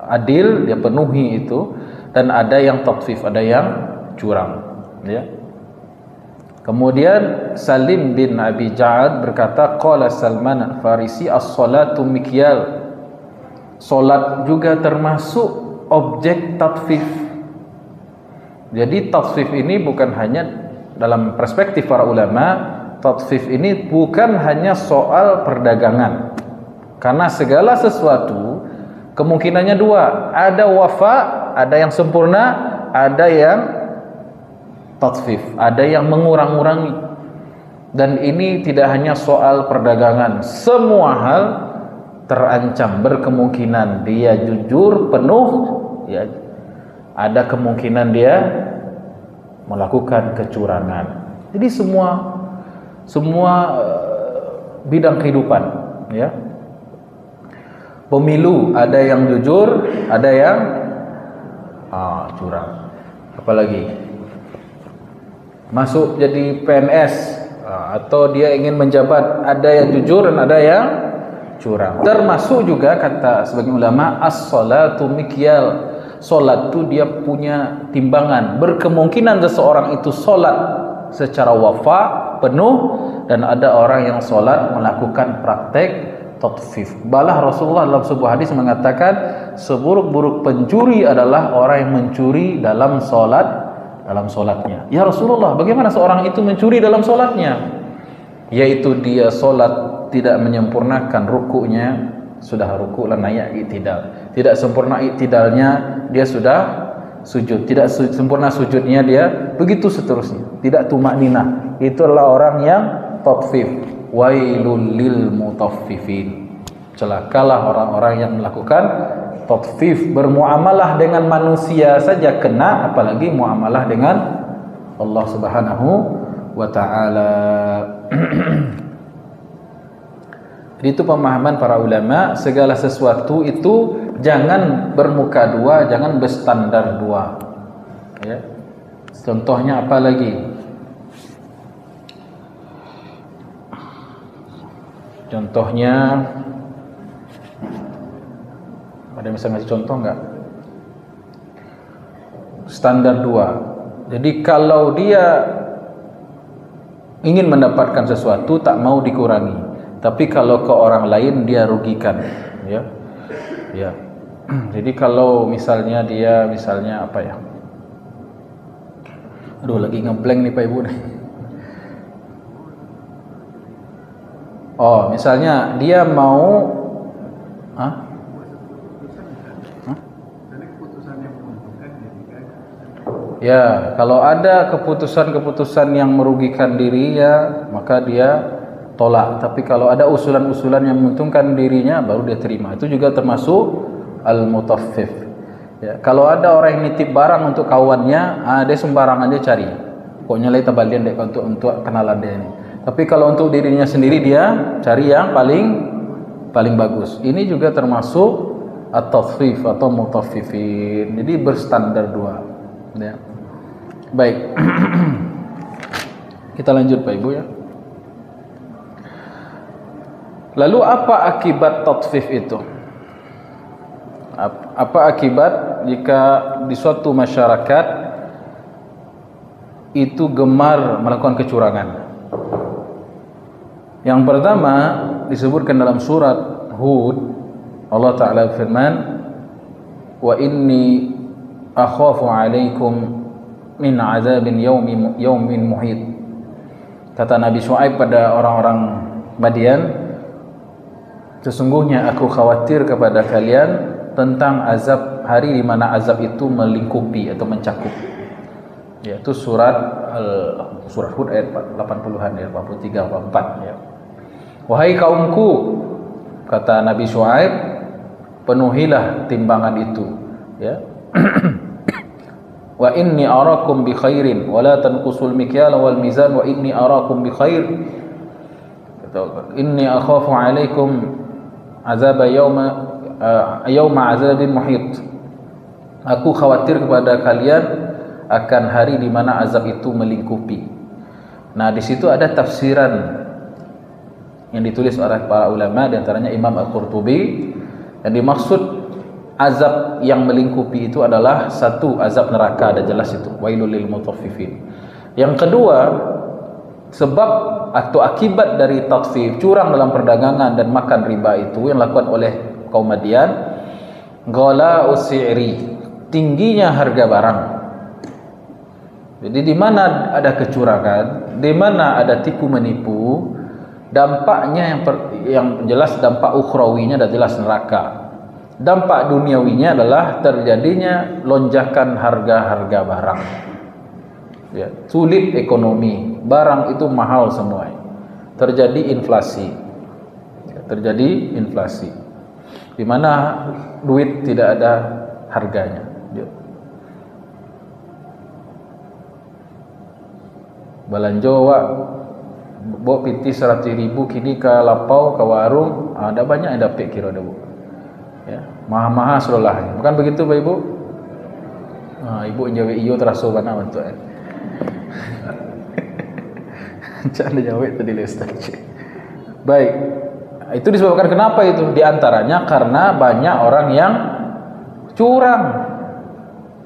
adil, dia penuhi itu, dan ada yang tatfif, ada yang curang, ya. Kemudian Salim bin Abi Ja'ad berkata, qala Salman al-Farisi as-salatu mikyal. Salat juga termasuk objek tatfif. Jadi tatfif ini bukan hanya dalam perspektif para ulama, tatfif ini bukan hanya soal perdagangan. Karena segala sesuatu kemungkinannya dua, ada wafa, ada yang sempurna, ada yang tatfif, ada yang mengurang-urangi. Dan ini tidak hanya soal perdagangan, semua hal terancam, berkemungkinan dia jujur penuh, ya, ada kemungkinan dia melakukan kecurangan. Jadi semua bidang kehidupan, ya. Pemilu ada yang jujur, ada yang curang. Apalagi masuk jadi PNS atau dia ingin menjabat, ada yang jujur dan ada yang curang. Termasuk juga kata sebagian ulama as-salatu mikyal. Salat itu dia punya timbangan. Berkemungkinan seseorang itu salat secara wafa, penuh, dan ada orang yang salat melakukan praktek tatfif. Balah Rasulullah dalam sebuah hadis mengatakan seburuk-buruk pencuri adalah orang yang mencuri dalam salatnya. Ya Rasulullah, bagaimana seorang itu mencuri dalam salatnya? yaitu dia solat tidak menyempurnakan rukuknya, sudah rukuk lah naik iktidal, tidak sempurna iktidalnya dia sudah sujud, tidak sempurna sujudnya dia, begitu seterusnya, tidak tumakninah. Itulah orang yang tatfif. Wailul lil mutaffifin, celakalah orang-orang yang melakukan tatfif, bermuamalah dengan manusia saja kena, apalagi muamalah dengan Allah Subhanahu wa taala. Itu pemahaman para ulama, segala sesuatu itu jangan bermuka dua, jangan berstandar dua. Ya. Contohnya apa lagi? Contohnya, ada yang bisa ngasih contoh enggak? Standar dua. Jadi kalau dia ingin mendapatkan sesuatu tak mau dikurangi, tapi kalau ke orang lain dia rugikan, ya. Ya. Jadi kalau misalnya dia apa ya? Aduh, lagi ngeblank nih Pak Ibu nih. Oh, misalnya dia mau ya, kalau ada keputusan-keputusan yang merugikan diri ya, maka dia tolak. Tapi kalau ada usulan-usulan yang menguntungkan dirinya, baru dia terima. Itu juga termasuk al-mutaffif. Ya, kalau ada orang yang nitip barang untuk kawannya, dia sembarang aja cari. Pokoknya lai tabalian deh untuk kenalan dia ini. Tapi kalau untuk dirinya sendiri dia cari yang paling bagus. Ini juga termasuk at-tathfif atau mutaffifin. Jadi berstandar dua. Ya. Baik. Kita lanjut Pak Ibu ya. Lalu apa akibat tatfif itu? Apa akibat jika di suatu masyarakat itu gemar melakukan kecurangan? Yang pertama disebutkan dalam surat Hud, Allah Ta'ala firman, wa inni akhafu alaikum min azabin yaumin muhit. Kata Nabi Syuaib pada orang-orang Madian, sesungguhnya aku khawatir kepada kalian tentang azab, hari di mana azab itu melingkupi atau mencakup. Yaitu surat Hud ayat 80-an, ayat 83 84 ya. Wahai kaumku, kata Nabi Syuaib, penuhilah timbangan itu, ya. Wa inni arakum bi khairin wa la tanqusul mikyala wal mizan wa inni arakum bi khair. Inni akhafu alaikum azab yauma azabin muhit. Aku khawatir kepada kalian akan hari di mana azab itu melingkupi. Nah, di situ ada tafsiran yang ditulis oleh para ulama, di antaranya Imam Al-Qurtubi. Yang dimaksud azab yang melingkupi itu adalah satu, azab neraka, ada jelas itu, wailul lil mutaffifin. Yang kedua, sebab atau akibat dari tatfif, curang dalam perdagangan dan makan riba itu yang dilakukan oleh kaum Madian, ghala usi'ri, tingginya harga barang. Jadi di mana ada kecurangan, di mana ada tipu menipu, dampaknya yang jelas dampak ukhrawinya adalah jelas neraka. Dampak duniawinya adalah terjadinya lonjakan harga-harga barang. Ya, sulit ekonomi, barang itu mahal semua. Terjadi inflasi. Ya, terjadi inflasi. Di mana duit tidak ada harganya. Ya. Belanja wak bawa piti 100.000 kini ke lapau ke warung, ada banyak yang dapat kira ada bu. Ya, mahal-mahal selulah. Bukan begitu Pak Ibu? Ibu jawab iyo terasa mana bantu. Jangan jawab tadi Ustaz. Baik. Itu disebabkan kenapa itu? Di antaranya karena banyak orang yang curang.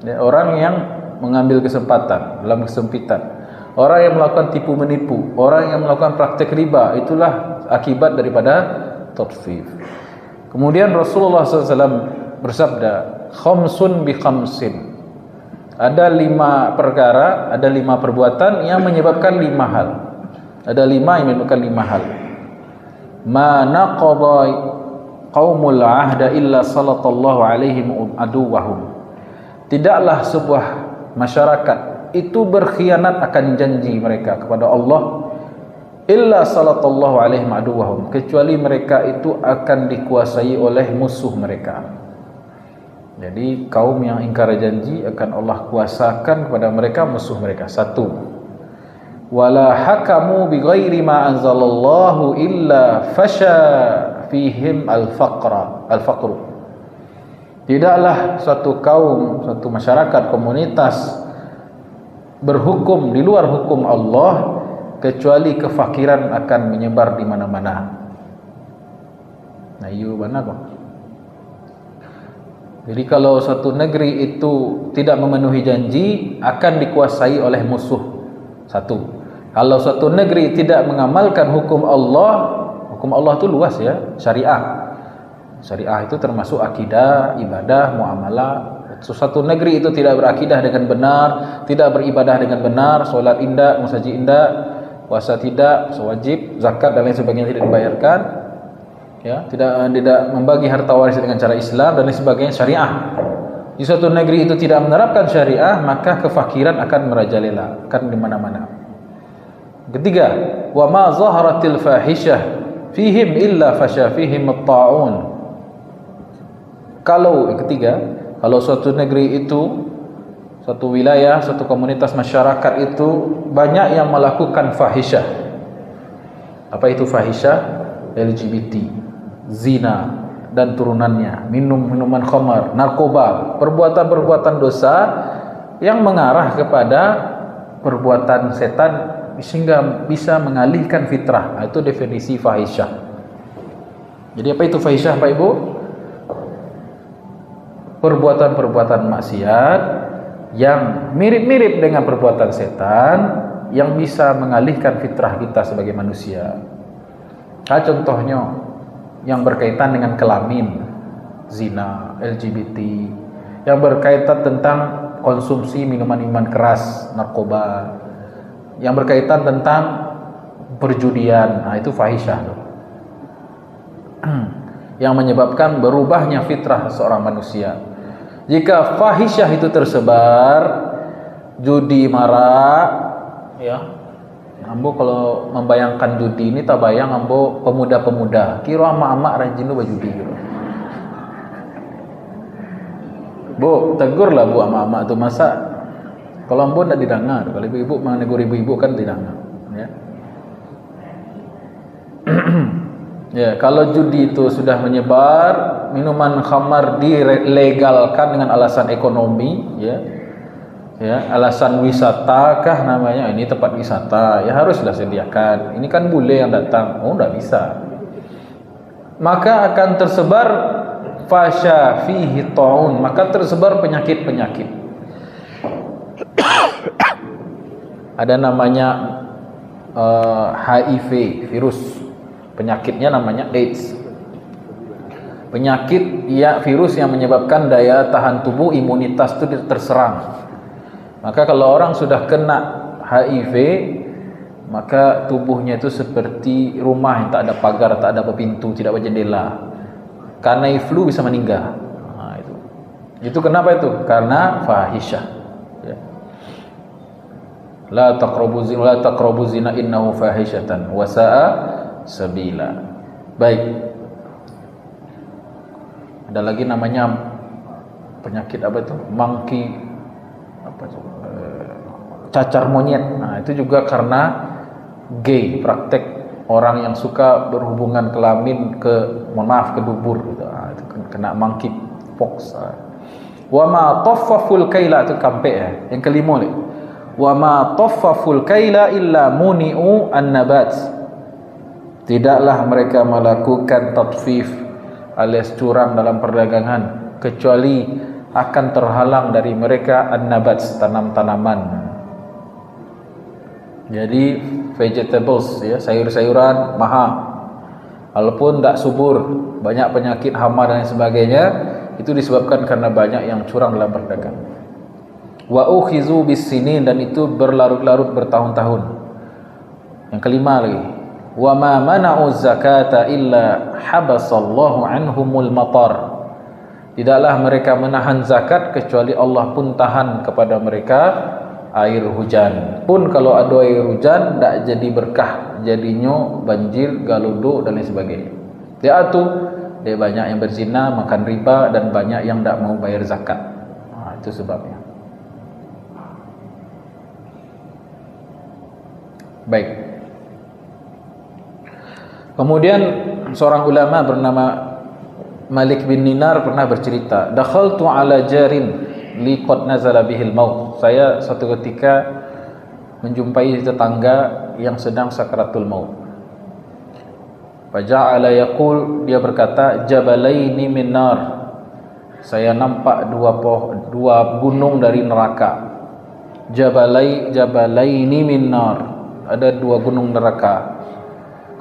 Ya, orang yang mengambil kesempatan dalam kesempitan. Orang yang melakukan tipu menipu, orang yang melakukan praktek riba, itulah akibat daripada tatfif. Kemudian Rasulullah SAW bersabda, khamsun bi khamsin. Ada 5 perkara, ada 5 perbuatan yang menyebabkan 5 hal. Ada 5 yang menunjukkan 5 hal. Ma naqadha qaumul ahda illa sallallahu alaihim aduwahum. Tidaklah sebuah masyarakat itu berkhianat akan janji mereka kepada Allah illa sallallahu alaihim aduwahum, kecuali mereka itu akan dikuasai oleh musuh mereka. Jadi kaum yang ingkar janji akan Allah kuasakan kepada mereka musuh mereka. 1. Wala hakamu bighairi ma anzalallahu illa fasha fihim al-faqru. Tidaklah suatu kaum, suatu masyarakat, komunitas berhukum di luar hukum Allah kecuali kefakiran akan menyebar di mana-mana. Nah, you mana kok? Jadi kalau suatu negeri itu tidak memenuhi janji akan dikuasai oleh musuh. 1. Kalau suatu negeri tidak mengamalkan hukum Allah itu luas ya, syariah. Syariah itu termasuk akidah, ibadah, muamalah. Suatu negeri itu tidak berakidah dengan benar, tidak beribadah dengan benar, solat indah, musaji indah, puasa tidak, wajib, zakat dan lain sebagainya tidak dibayarkan, ya, tidak membagi harta waris dengan cara Islam dan lain sebagainya, syariah. Di suatu negeri itu tidak menerapkan syariah, maka kefakiran akan merajalela, akan di mana-mana. Ketiga, wa ma zaharatil fahisyah fihim illa fasha fihim at-ta'un. Kalau suatu negeri itu, suatu wilayah, suatu komunitas masyarakat itu banyak yang melakukan fahisyah. Apa itu fahisyah? LGBT, zina dan turunannya, minuman khamar, narkoba, perbuatan-perbuatan dosa yang mengarah kepada perbuatan setan sehingga bisa mengalihkan fitrah. Itu definisi fahisyah. Jadi apa itu fahisyah, Pak Ibu? Perbuatan-perbuatan maksiat yang mirip-mirip dengan perbuatan setan yang bisa mengalihkan fitrah kita sebagai manusia. Contohnya yang berkaitan dengan kelamin, zina, LGBT, yang berkaitan tentang konsumsi minuman keras, narkoba, yang berkaitan tentang perjudian. Nah, itu fahisyah yang menyebabkan berubahnya fitrah seorang manusia. Jika fahisyah itu tersebar, judi marak, ya, ambo kalau membayangkan judi ini tak bayang ambo pemuda-pemuda, kira ama-ama rajin lu berjudi gitu. Bu, tegurlah bu ama-ama itu, masa kalau ambo tidak didengar, kalau ibu-ibu menegur ibu-ibu kan didengar, ya. Ya, kalau judi itu sudah menyebar, minuman khamar dilegalkan dengan alasan ekonomi, ya, alasan wisata kah namanya, ini tempat wisata, ya haruslah sediakan. Ini kan bule yang datang, tidak bisa. Maka akan tersebar fasya fihi ta'un, maka tersebar penyakit-penyakit. Ada namanya HIV, virus. Penyakitnya namanya AIDS. Penyakit ya, virus yang menyebabkan daya tahan tubuh, imunitas itu terserang. Maka kalau orang sudah kena HIV, maka tubuhnya itu seperti rumah yang tak ada pagar, tak ada pintu, tidak ada jendela. Karena flu bisa meninggal. Nah, itu kenapa itu? Karena fahisyah. Ya. La taqrabu zina innahu fahisyatan wa sa'a sabila. Baik. Ada lagi namanya penyakit apa itu? Monkey apa itu? Cacar monyet. Nah, itu juga karena gay, praktek orang yang suka berhubungan kelamin ke dubur gitu. Nah, itu kena monkey pox. Wa ma taffaful kaila, itu kampe ya. Yang kelima nih. Wa ma taffaful kaila illa muni'u an-nabat. Tidaklah mereka melakukan tatfif alias curang dalam perdagangan kecuali akan terhalang dari mereka an-nabat, tanam-tanaman. Jadi vegetables, ya, sayur-sayuran mahal. Walaupun tak subur, banyak penyakit hama dan sebagainya, itu disebabkan karena banyak yang curang dalam perdagangan. Wa ukhizu bis-sinin, dan itu berlarut-larut bertahun-tahun. Yang kelima lagi, wa ma mana'u zakata illa habasallahu anhumul matar. Tidaklah mereka menahan zakat kecuali Allah pun tahan kepada mereka air hujan. Pun kalau ada air hujan tak jadi berkah, jadinya banjir, galudu dan lain sebagainya. Dia banyak yang berzina, makan riba, dan banyak yang tak mau bayar zakat. Itu sebabnya. Baik. Kemudian seorang ulama bernama Malik bin Dinar pernah bercerita, dakhaltu ala jarin li qad nazala bihil maut. Saya suatu ketika menjumpai tetangga yang sedang sakaratul maut. Faja'ala yaqul, dia berkata, jabalaini min nar. Saya nampak dua gunung dari neraka. Jabalaini min nar. Ada dua gunung neraka.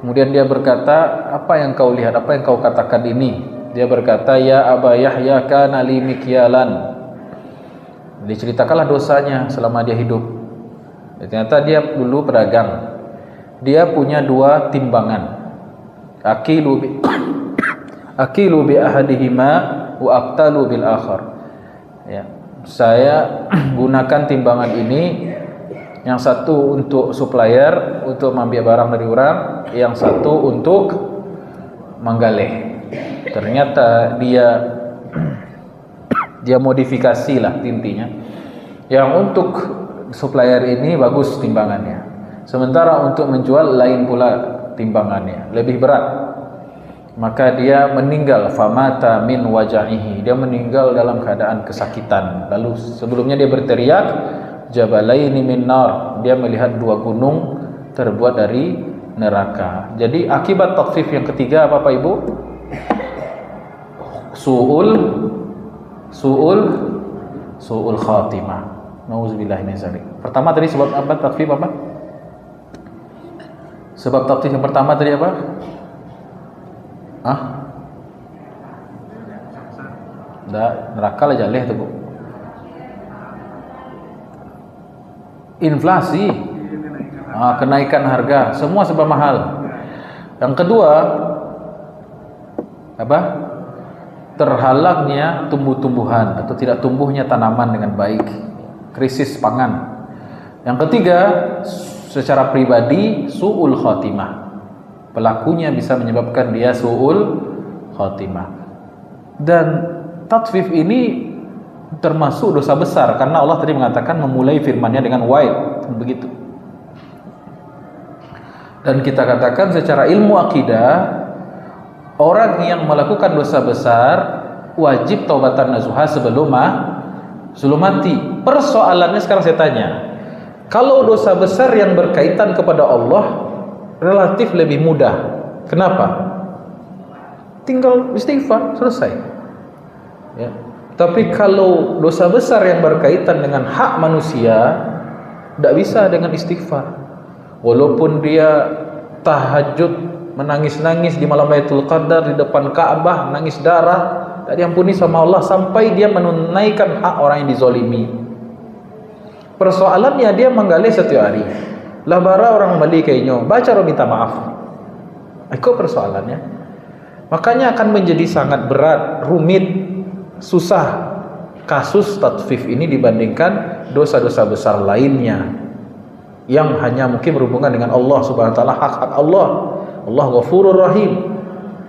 Kemudian dia berkata, apa yang kau lihat, apa yang kau katakan ini? Dia berkata, ya Aba Yahya kana li mikyalan. Diceritakanlah dosanya selama dia hidup. Ternyata dia dulu pedagang. Dia punya dua timbangan. Akilu bi ahadihima wa aqtalu bil akhar. Ya, saya gunakan timbangan ini, yang satu untuk supplier, untuk mengambil barang dari orang, yang satu untuk menggalih. Ternyata dia modifikasi lah intinya. Yang untuk supplier ini bagus timbangannya, sementara untuk menjual lain pula timbangannya, lebih berat. Maka dia meninggal, famata min wajahihi. Dia meninggal dalam keadaan kesakitan. Lalu sebelumnya dia berteriak, jabalaini min nar. Dia melihat dua gunung terbuat dari neraka. Jadi akibat takhfif yang ketiga apa Pak Ibu? Su'ul khatimah. Nauzubillahi min dzalik. Pertama tadi sebab apa takhfif apa? Sebab takhfif yang pertama tadi apa? Neraka lah jaleh tu Bu. Inflasi, kenaikan harga, semua serba mahal. Yang kedua apa? Terhalangnya tumbuh-tumbuhan atau tidak tumbuhnya tanaman dengan baik, krisis pangan. Yang ketiga, secara pribadi su'ul khatimah. Pelakunya bisa menyebabkan dia su'ul khatimah. Dan tatfif ini termasuk dosa besar, karena Allah tadi mengatakan memulai firman-Nya dengan wa'id, begitu. Dan kita katakan secara ilmu akidah, orang yang melakukan dosa besar wajib taubatan nasuha sebelum mati. Persoalannya sekarang saya tanya, kalau dosa besar yang berkaitan kepada Allah relatif lebih mudah, kenapa? Tinggal istighfar, selesai. Ya. Tapi kalau dosa besar yang berkaitan dengan hak manusia, tidak bisa dengan istighfar. Walaupun dia tahajud, menangis-nangis di malam Lailatul Qadar di depan Ka'bah, nangis darah, tak diampuni sama Allah sampai dia menunaikan hak orang yang dizolimi. Persoalannya dia menggali setiap hari. Lah bara orang balik kayaknya, baca roh minta maaf. Itu persoalannya. Makanya akan menjadi sangat berat, rumit, susah kasus tatfif ini dibandingkan dosa-dosa besar lainnya yang hanya mungkin berhubungan dengan Allah Subhanahu wa taala, hak-hak Allah. Allah Ghafurur Rahim.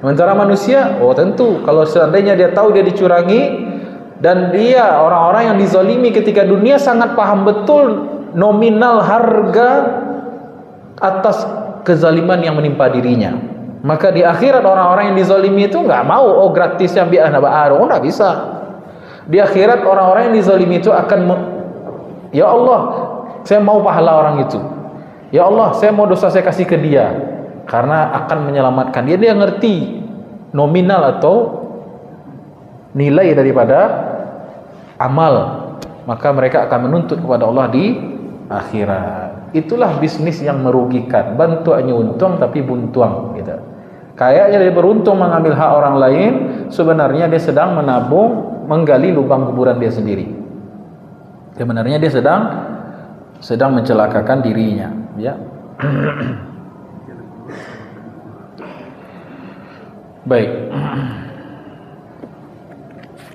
Sementara manusia, tentu kalau seandainya dia tahu dia dicurangi, dan dia orang-orang yang dizalimi ketika dunia sangat paham betul nominal harga atas kezaliman yang menimpa dirinya, maka di akhirat orang-orang yang dizalimi itu nggak mau gratis yang bi'ana ba'aru, nggak bisa. Di akhirat orang-orang yang dizalimi itu akan ya Allah, saya mau pahala orang itu. Ya Allah, saya mau dosa saya kasih ke dia, karena akan menyelamatkan dia. Dia ngerti nominal atau nilai daripada amal, maka mereka akan menuntut kepada Allah di akhirat. Itulah bisnis yang merugikan. Bantuannya untung tapi buntuang gitu. Kayaknya dia beruntung mengambil hak orang lain, sebenarnya dia sedang menabung, menggali lubang kuburan dia sendiri. Sebenarnya dia sedang mencelakakan dirinya, ya. Baik.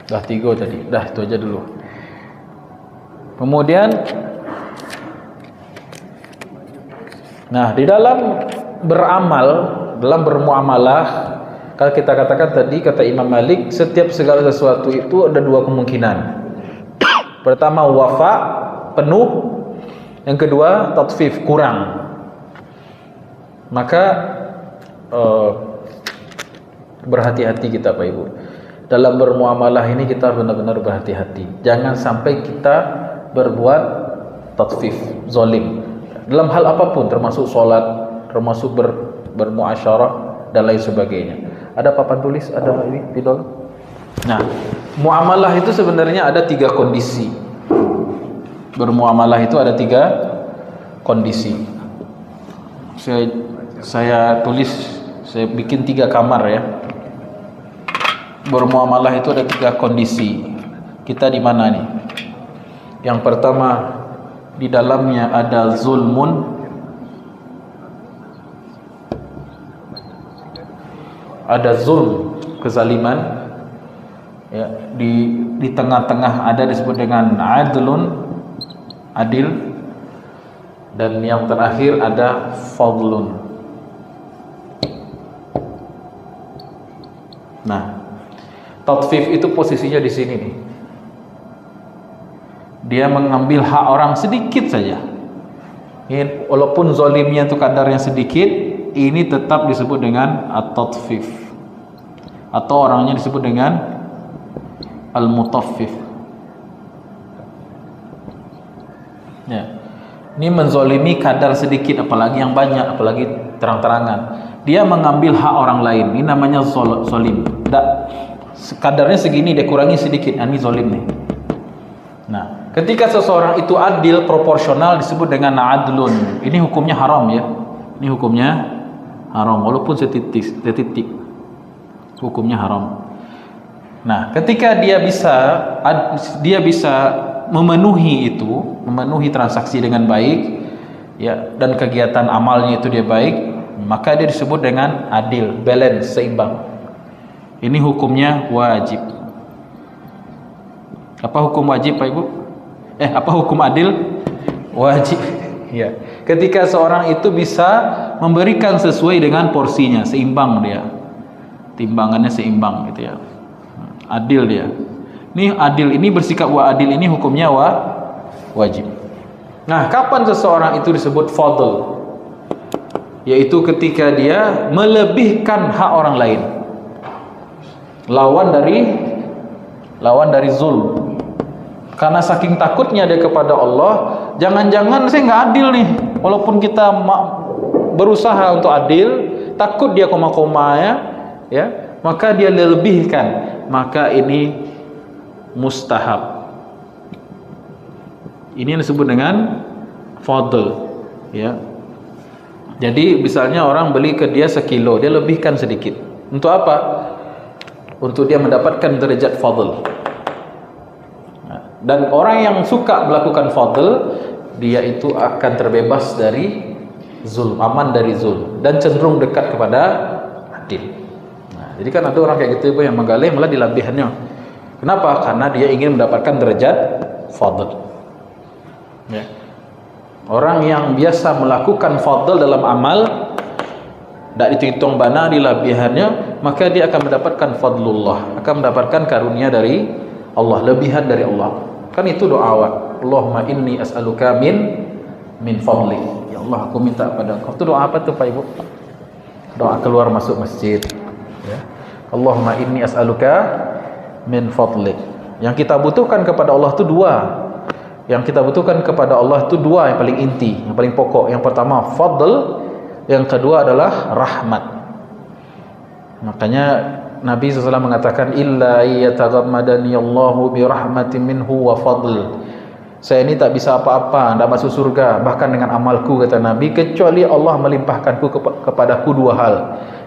Dah 3 tadi. Dah itu aja dulu. Kemudian di dalam beramal, dalam bermuamalah, kalau kita katakan tadi kata Imam Malik, setiap segala sesuatu itu ada 2 kemungkinan. Pertama wafa, penuh. Yang kedua tatfif, kurang. Maka berhati-hati kita Pak Ibu. Dalam bermuamalah ini kita benar-benar berhati-hati. Jangan sampai kita berbuat tatfif, zalim. Dalam hal apapun, termasuk sholat, termasuk bermuasyarah dan lain sebagainya. Ada papan tulis, ada ini, Bidol. Nah, muamalah itu sebenarnya ada 3 kondisi. Bermuamalah itu ada 3 kondisi. Saya tulis, saya bikin 3 kamar ya. Bermuamalah itu ada 3 kondisi. Kita di mana nih? Yang pertama, di dalamnya ada zulmun, ada zulm, kezaliman ya. Di tengah-tengah ada disebut dengan adlun, adil, dan yang terakhir ada fadlun. Nah, tatfif itu posisinya di sini nih. Dia mengambil hak orang sedikit saja. Ini, walaupun zalimnya itu kadarnya sedikit, ini tetap disebut dengan at-tatfif. Atau orangnya disebut dengan al-mutaffif. Ya. Ini menzalimi kadar sedikit, apalagi yang banyak, apalagi terang-terangan. Dia mengambil hak orang lain. Ini namanya zalim. Kadarnya segini, dia kurangi sedikit. Ini zalim nih. Nah, ketika seseorang itu adil, proporsional, disebut dengan adlun. Ini hukumnya haram ya. Ini hukumnya haram, walaupun setitik. Hukumnya haram. Nah, ketika dia bisa memenuhi transaksi dengan baik, ya, dan kegiatan amalnya itu dia baik, maka dia disebut dengan adil, balance, seimbang. Ini hukumnya wajib. Apa hukum wajib Pak Ibu? Apa hukum adil? Wajib. Ya. Ketika seorang itu bisa memberikan sesuai dengan porsinya, seimbang dia. Timbangannya seimbang gitu ya. Adil dia. Ini adil, ini bersikap adil, ini hukumnya wajib. Nah, kapan seseorang itu disebut fadl? Yaitu ketika dia melebihkan hak orang lain. Lawan dari zulm. Karena saking takutnya dia kepada Allah, jangan-jangan saya nggak adil nih. Walaupun kita berusaha untuk adil, takut dia koma-koma ya, maka dia lebihkan. Maka ini mustahab. Ini yang disebut dengan fadl, ya. Jadi misalnya orang beli ke dia 1 kilo, dia lebihkan sedikit. Untuk apa? Untuk dia mendapatkan derajat fadl. Dan orang yang suka melakukan fadl, dia itu akan terbebas dari zulm, aman dari zulm, dan cenderung dekat kepada adil. Nah, jadi kan ada orang kayak gitu yang menggalih malah dilabihannya. Kenapa? Karena dia ingin mendapatkan derajat fadl. Ya. Orang yang biasa melakukan fadl dalam amal, tidak dihitung bana dilabihannya, maka dia akan mendapatkan fadlullah, akan mendapatkan karunia dari Allah, lebihan dari Allah. Kan itu doa awak. Allahumma inni as'aluka min fadlik. Ya Allah, aku minta pada Engkau. Itu doa apa tuh Pak Ibu? Doa keluar masuk masjid. Ya. Allahumma inni as'aluka min fadlik. Yang kita butuhkan kepada Allah itu 2. Yang kita butuhkan kepada Allah itu 2 yang paling inti, yang paling pokok. Yang pertama fadl, yang kedua adalah rahmat. Makanya Nabi SAW mengatakan illa yataghammadani Allahu bi rahmatin minhu wa fadl. Saya ini tak bisa apa-apa, tidak masuk surga bahkan dengan amalku, kata Nabi, kecuali Allah melimpahkanku kepadaku 2 hal.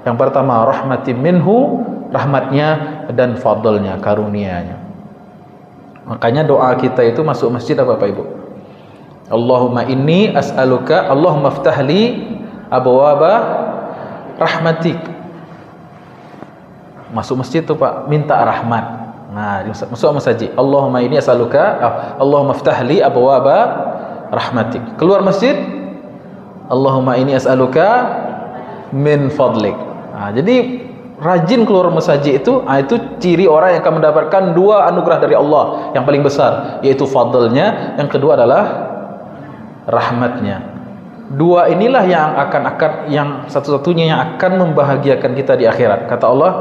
Yang pertama rahmatin minhu, rahmatnya, dan fadlnya, karunianya. Makanya doa kita itu masuk masjid apa Pak Ibu? Allahumma inni as'aluka, Allahumma ftahli abwaba rahmatik. masuk masjid tuh Pak, minta rahmat. Nah, masuk masjid. Allahumma inni as'aluka, Allahumma ftahli abwaaba rahmatik. Keluar masjid, Allahumma inni as'aluka min fadlik. Nah, jadi rajin keluar masjid itu ciri orang yang akan mendapatkan dua anugerah dari Allah yang paling besar, yaitu fadlnya, yang kedua adalah rahmatnya. Dua inilah yang satu-satunya yang akan membahagiakan kita di akhirat. Kata Allah,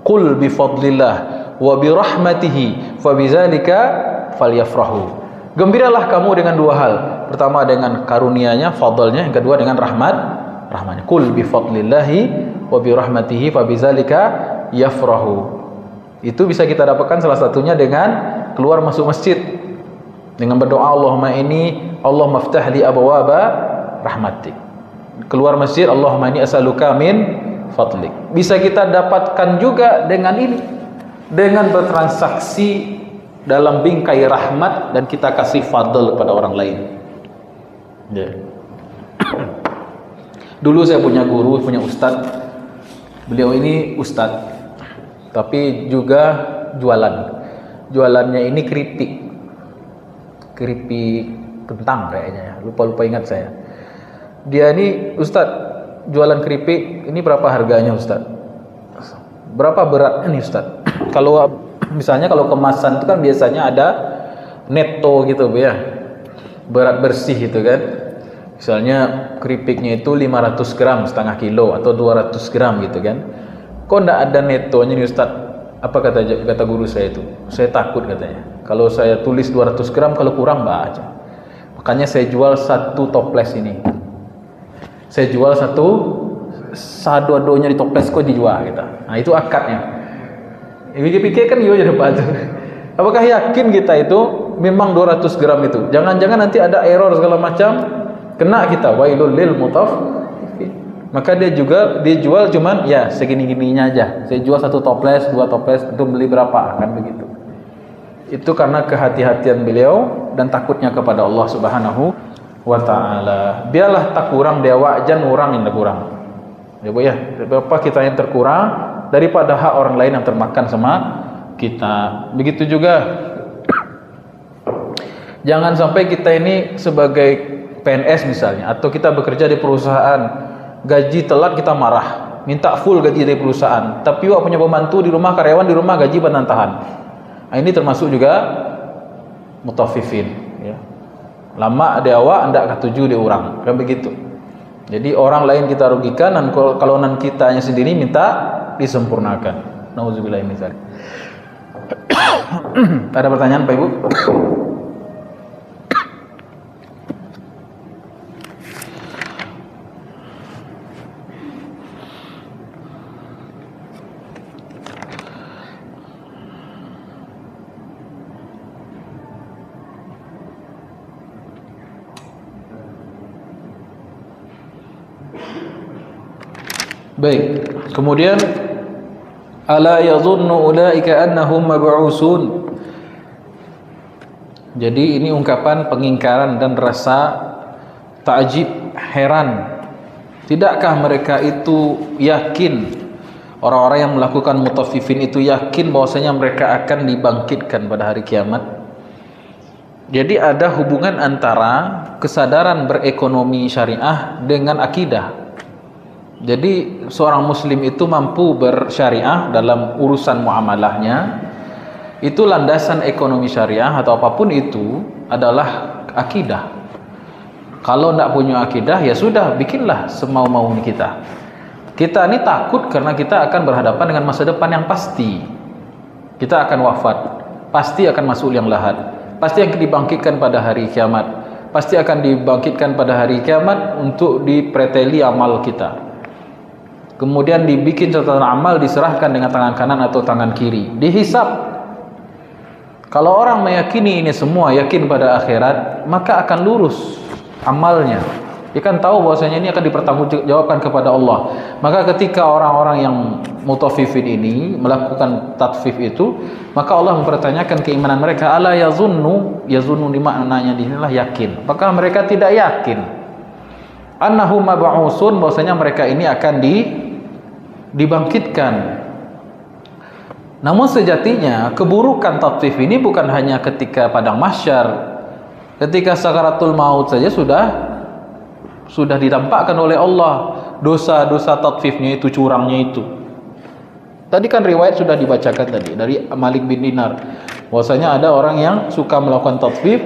qul bi fadlillah wa bi rahmatihi fa bidzalika falyafrahu. Gembiralah kamu dengan dua hal. Pertama dengan karunia-Nya, fadlnya, yang kedua dengan rahmatnya. Qul bi fadlillahi wa bi rahmatihi fa bidzalika yafrahu. Itu bisa kita dapatkan salah satunya dengan keluar masuk masjid dengan berdoa Allahumma maftah li abwaaba rahmatik. Keluar masjid, Allahumma inni as'aluka min fadlik. Bisa kita dapatkan juga dengan ini, dengan bertransaksi dalam bingkai rahmat dan kita kasih fadl kepada orang lain. Dulu saya punya guru, punya ustadz. Beliau ini ustadz, tapi juga jualan. Jualannya ini keripik kentang kayaknya ya. Lupa ingat saya. Dia ini ustadz, jualan keripik. Ini berapa harganya ustadz? Berapa beratnya nih ustadz? Kalau misalnya kalau kemasan itu kan biasanya ada netto gitu ya, berat bersih gitu kan. Misalnya keripiknya itu 500 gram setengah kilo atau 200 gram gitu kan. Kok enggak ada nettonya nih ustadz? Apa kata guru saya itu? Saya takut katanya. Kalau saya tulis 200 gram, kalau kurang mbak aja. Makanya saya jual satu toples ini. Saya jual sadu-adunya di toples kok dijual gitu. Nah itu akadnya. Pikir-pikir kan iya jadi Pak. Apakah yakin kita itu memang 200 gram itu? Jangan-jangan nanti ada error segala macam, kena kita. Wailul lil mutaffifin. Maka dia jual cuman ya segini-gininya aja. Saya jual satu toples, dua toples, itu beli berapa kan begitu. Itu karena kehati-hatian beliau dan takutnya kepada Allah Subhanahu wa ta'ala. Biarlah tak kurang dia wajan orang yang tak kurang. Ya Bu ya, berapa kita yang terkurang daripada hak orang lain yang termakan sama kita. Begitu juga jangan sampai kita ini sebagai PNS misalnya, atau kita bekerja di perusahaan, gaji telat kita marah, minta full gaji dari perusahaan, tapi wak punya pembantu di rumah, karyawan di rumah gaji bantahan. Nah, ini termasuk juga mutaffifin ya. Lama ada awak ndak ketujuh di orang kan begitu. Jadi orang lain kita rugikan, dan kalau nan kitanya sendiri minta disempurnakan. Nauzubillahi min dzalik. Ada pertanyaan Pak Ibu? Baik, kemudian ala yadhunnu ulaika annahum mab'usun. Jadi ini ungkapan pengingkaran dan rasa ta'jib, heran. Tidakkah mereka itu yakin, orang-orang yang melakukan mutaffifin itu yakin bahwasanya mereka akan dibangkitkan pada hari kiamat? Jadi ada hubungan antara kesadaran berekonomi syariah dengan akidah. Jadi seorang muslim itu mampu bersyariah dalam urusan muamalahnya, itu landasan ekonomi syariah atau apapun itu adalah akidah. Kalau tidak punya akidah ya sudah, bikinlah semau-mau kita. Kita ini takut karena kita akan berhadapan dengan masa depan yang pasti. Kita akan wafat, pasti akan masuk liang lahat, pasti akan dibangkitkan pada hari kiamat, pasti akan dibangkitkan pada hari kiamat untuk dipreteli amal kita. Kemudian dibikin catatan amal, diserahkan dengan tangan kanan atau tangan kiri, dihisab. Kalau orang meyakini ini semua, yakin pada akhirat, maka akan lurus amalnya. Dia kan tahu bahwasanya ini akan dipertanggungjawabkan kepada Allah. Maka ketika orang-orang yang mutaffifin ini melakukan tatfif itu, maka Allah mempertanyakan keimanan mereka. Ala yazunnu di maknanya dinilah yakin. Apakah mereka tidak yakin annahum mab'usun, bahwasanya mereka ini akan dibangkitkan Namun sejatinya keburukan tatfif ini bukan hanya ketika padang mahsyar, ketika sakaratul maut saja sudah ditampakkan oleh Allah dosa-dosa tatfifnya itu, curangnya itu. Tadi kan riwayat sudah dibacakan tadi dari Malik bin Dinar, bahwasanya ada orang yang suka melakukan tatfif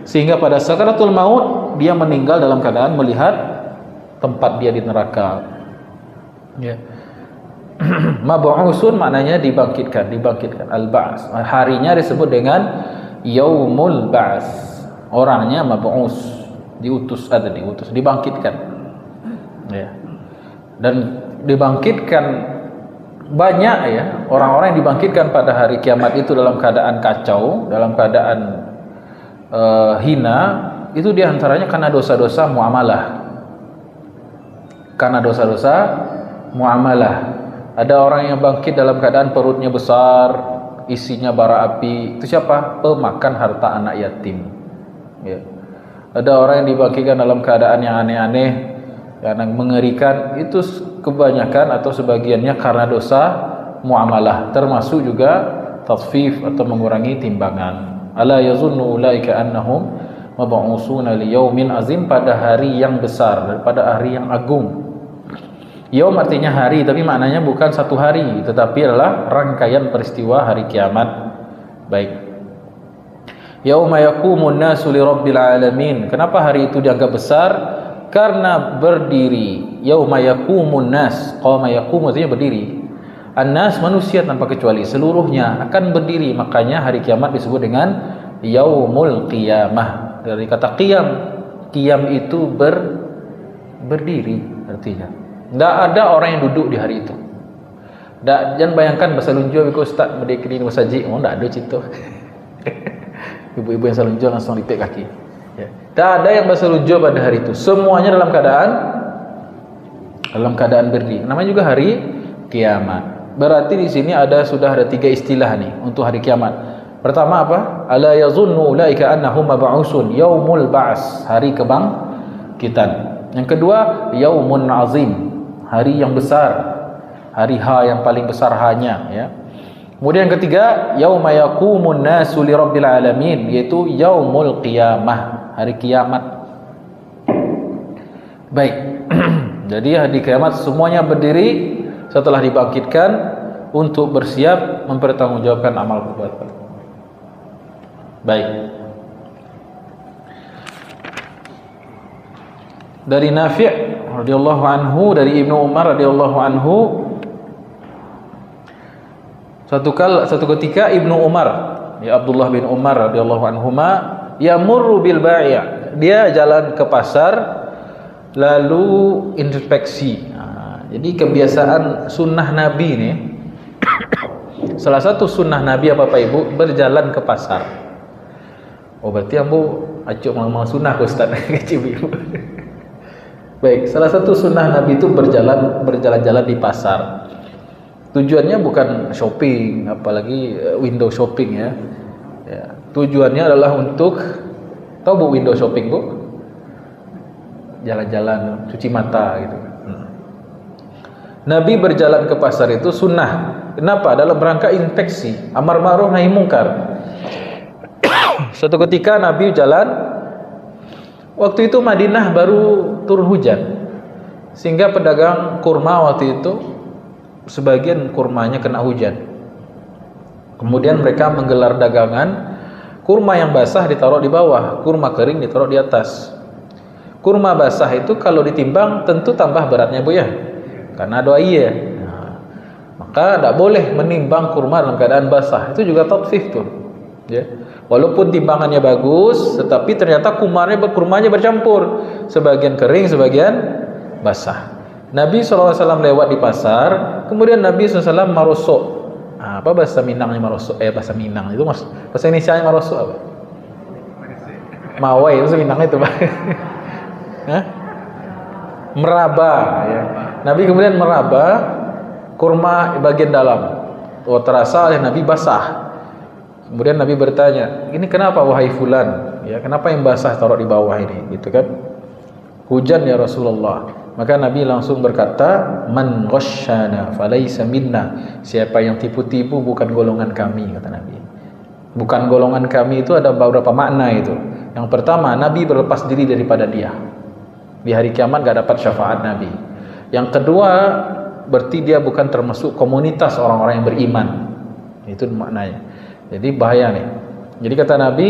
sehingga pada sakaratul maut dia meninggal dalam keadaan melihat tempat dia di neraka. Ya. Mab'usun maknanya dibangkitkan. Al-Ba'ts. Harinya disebut dengan Yaumul Ba'ts. Orangnya mab'us, diutus, dibangkitkan. Ya. Dan dibangkitkan banyak ya, orang-orang yang dibangkitkan pada hari kiamat itu dalam keadaan kacau, dalam keadaan hina, itu diantaranya karena dosa-dosa muamalah. Ada orang yang bangkit dalam keadaan perutnya besar, isinya bara api. Itu siapa? Pemakan harta anak yatim. Ya. Ada orang yang dibangkitkan dalam keadaan yang aneh-aneh, yang mengerikan. Itu kebanyakan atau sebagiannya karena dosa muamalah, termasuk juga tatfif atau mengurangi timbangan. Ala yazunnu ulaika annahum mab'usuna liyaumin azim, pada hari yang besar, pada hari yang agung. Yaum artinya hari, tapi maknanya bukan satu hari, tetapi adalah rangkaian peristiwa hari kiamat. Baik. Yauma yaqumun nasu lirabbil alamin. Kenapa hari itu dianggap besar? Karena berdiri. Yauma yaqumun nas. Qama yaqumu artinya berdiri. An-nas manusia tanpa kecuali, seluruhnya akan berdiri. Makanya hari kiamat disebut dengan yaumul qiyamah. Dari kata qiyam. Qiyam itu berdiri artinya. Tidak ada orang yang duduk di hari itu. Jangan bayangkan bahasa lunjau ikut ustaz berdiri di masjid. Oh, tidak ada cerita. Ibu-ibu yang salunjau langsung lipik kaki. Ya. Tak ada yang bahasa lunjau pada hari itu. Semuanya dalam keadaan berdiri. Namanya juga hari kiamat. Berarti di sini sudah ada 3 istilah nih untuk hari kiamat. Pertama apa? Ala yazunnu ulaika annahum mab'usun yaumul ba's, hari kebangkitan. Yang kedua, yaumun azim, hari yang besar, hari yang paling besar hanya, ya. Kemudian yang ketiga, yauma yaqumun nasu lirabbil alamin, yaitu yaumul qiyamah, hari kiamat. Baik. Jadi hari kiamat semuanya berdiri setelah dibangkitkan untuk bersiap mempertanggungjawabkan amal perbuatan. Baik. Dari Nafi' radhiyallahu anhu, dari Ibnu Umar radhiyallahu anhu, satu ketika Ibnu Umar, ya Abdullah bin Umar radhiyallahu anhuma, yamurru bil bai', dia jalan ke pasar lalu inspeksi. Jadi kebiasaan sunnah Nabi ini, salah satu sunnah Nabi apa Pak Ibu, berjalan ke pasar. Oh berarti ambo acuk mau sunnah ke Ustaz kecil Ibu. Baik, salah satu sunnah Nabi itu berjalan-jalan di pasar. Tujuannya bukan shopping, apalagi window shopping ya. Tujuannya adalah untuk, tahu Bu window shopping Bu? Jalan-jalan, cuci mata gitu. Nabi berjalan ke pasar itu sunnah. Kenapa? Dalam rangka inspeksi, amar ma'ruf nahi mungkar. Suatu ketika Nabi jalan, waktu itu Madinah baru turun hujan, sehingga pedagang kurma waktu itu sebagian kurmanya kena hujan. Kemudian mereka menggelar dagangan, kurma yang basah ditaruh di bawah, kurma kering ditaruh di atas. Kurma basah itu kalau ditimbang tentu tambah beratnya Bu ya, karena ada air. Maka tidak boleh menimbang kurma dalam keadaan basah. Itu juga tatfif tuh, ya. Walaupun timbangannya bagus, tetapi ternyata kurmanya bercampur, sebagian kering, sebagian basah. Nabi SAW lewat di pasar, kemudian Nabi SAW marosok. Apa bahasa Minangnya marosok? Bahasa Minang itu bahasa Indonesianya marosok apa? Mawai itu Minangnya itu Pak. Meraba, ya. Nabi kemudian meraba kurma bagian dalam. Oh, terasa oleh Nabi basah. Kemudian Nabi bertanya, ini kenapa wahai fulan? Ya, kenapa yang basah taruh di bawah ini? Gitu kan? Hujan ya Rasulullah. Maka Nabi langsung berkata, man ghasyana falaysa minna. Siapa yang tipu-tipu bukan golongan kami, kata Nabi. Bukan golongan kami itu ada beberapa makna itu. Yang pertama, Nabi berlepas diri daripada dia. Di hari kiamat gak dapat syafaat Nabi. Yang kedua, berarti dia bukan termasuk komunitas orang-orang yang beriman. Itu maknanya. Jadi bahaya nih. Jadi kata Nabi,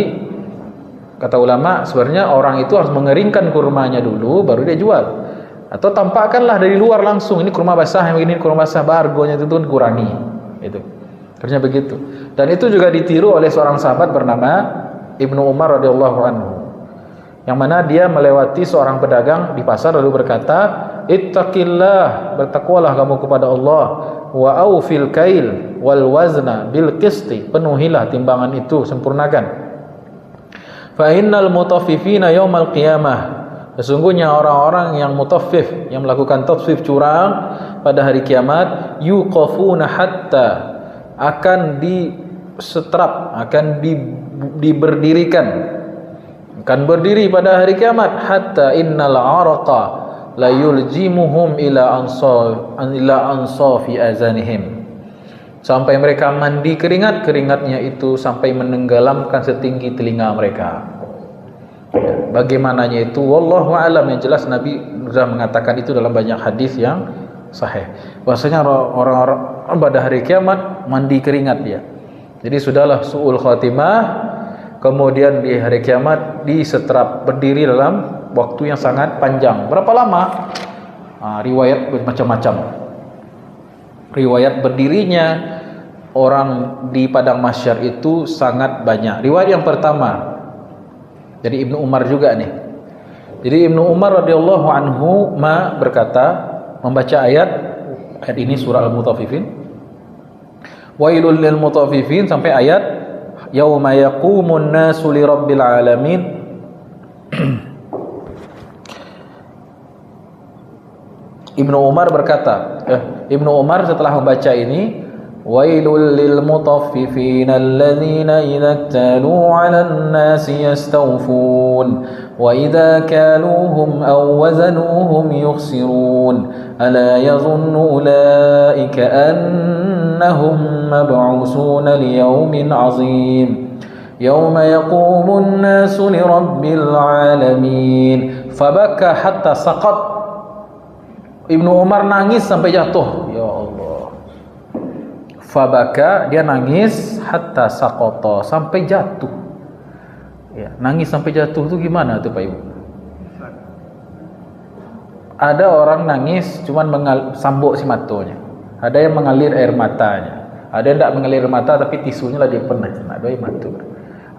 kata ulama, sebenarnya orang itu harus mengeringkan kurmanya dulu baru dia jual. Atau tampakkanlah dari luar langsung, ini kurma basah, yang ini kurma basah, harganya itu kurangi. Itu. Harusnya begitu. Dan itu juga ditiru oleh seorang sahabat bernama Ibnu Umar radhiyallahu anhu. Yang mana dia melewati seorang pedagang di pasar lalu berkata, "Ittaqillah, bertakwalah kamu kepada Allah, wa aufil kail wal wazna bil qisti." Penuhilah timbangan itu, sempurnakan. Fa innal mutaffifina yaumal qiyamah. Sesungguhnya orang-orang yang mutaffif, yang melakukan tatfif curang pada hari kiamat, yuqafuna hatta, akan disetrap, akan diberdirikan, akan berdiri pada hari kiamat, hatta innal araqa la yuljimuhum ila ansafi azanihim, sampai mereka mandi keringat, keringatnya itu sampai menenggelamkan setinggi telinga mereka. Bagaimananya itu wallahu alam, yang jelas Nabi sudah mengatakan itu dalam banyak hadis yang sahih. Bahwasanya orang-orang pada hari kiamat mandi keringat dia. Jadi sudahlah suul khatimah, kemudian di hari kiamat disetrap berdiri dalam waktu yang sangat panjang. Berapa lama? Riwayat macam-macam. Riwayat berdirinya orang di padang mahsyar itu sangat banyak. Riwayat yang pertama dari Ibnu Umar juga nih. Jadi Ibnu Umar radhiyallahu anhu berkata, membaca ayat ini surah Al-Mutaffifin. Wailul lil mutaffifin sampai ayat yauma yaqumun nasu lirabbil alamin. Ibnu Umar berkata, Ibnu Umar setelah membaca ini, wailul lil mutaffifin alladzina idza talu 'alan nasi yastawfun wa idza kaluhum aw wazanuhum yukhsirun ala yadhunnu ulaika annahum mab'usuna liyawmin 'azim yawma yaqumun nasu lirabbil 'alamin fabaka hatta saqat. Ibnu Umar nangis sampai jatuh. Ya Allah. Fabaka, dia nangis hatta saqata, sampai jatuh. Ya, nangis sampai jatuh itu gimana tuh Pak Ibu? Ada orang nangis cuman sambuk si matonya. Ada yang mengalir air matanya. Ada yang tidak mengalir air mata tapi tisunya lah dia pernah kena air mata.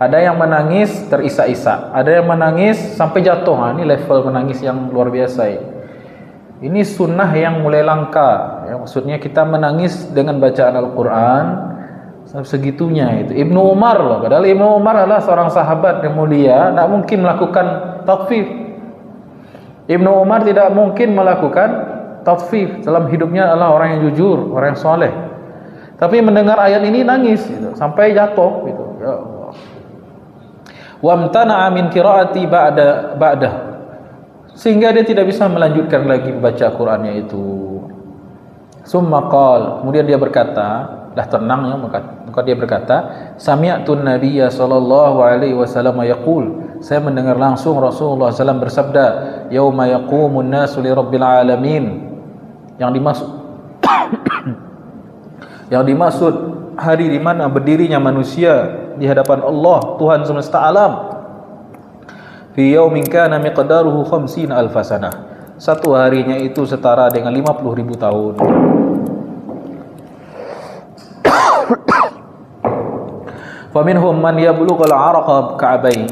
Ada yang menangis terisak-isak. Ada yang menangis sampai jatuh. Ini level menangis yang luar biasa ini. Ini sunnah yang mulai langka. Ya, maksudnya kita menangis dengan bacaan Al-Quran segitunya itu. Ibnu Umar loh. Padahal Ibnu Umar adalah seorang sahabat yang mulia, tidak mungkin melakukan tatfif. Ibnu Umar tidak mungkin melakukan tatfif. Dalam hidupnya adalah orang yang jujur, orang yang soleh. Tapi mendengar ayat ini nangis gitu, sampai jatuh gitu. Ya Allah. Wamtana'a min qiraati ba'da. Sehingga dia tidak bisa melanjutkan lagi membaca Qur'annya itu. Summa qala, kemudian dia berkata, dah tenang ya, maka dia berkata, sami'tun nabiyya sallallahu alaihi wasallam yaqul, saya mendengar langsung Rasulullah SAW bersabda, yauma yaqumun nasu li rabbil alamin. Yang dimaksud hari di mana berdirinya manusia di hadapan Allah, Tuhan semesta alam. Fi yaumin kana miqdaruhu 50 alf sanah. Satu harinya itu setara dengan 50.000 tahun. Faminhum man yablughul araqa ka'bai.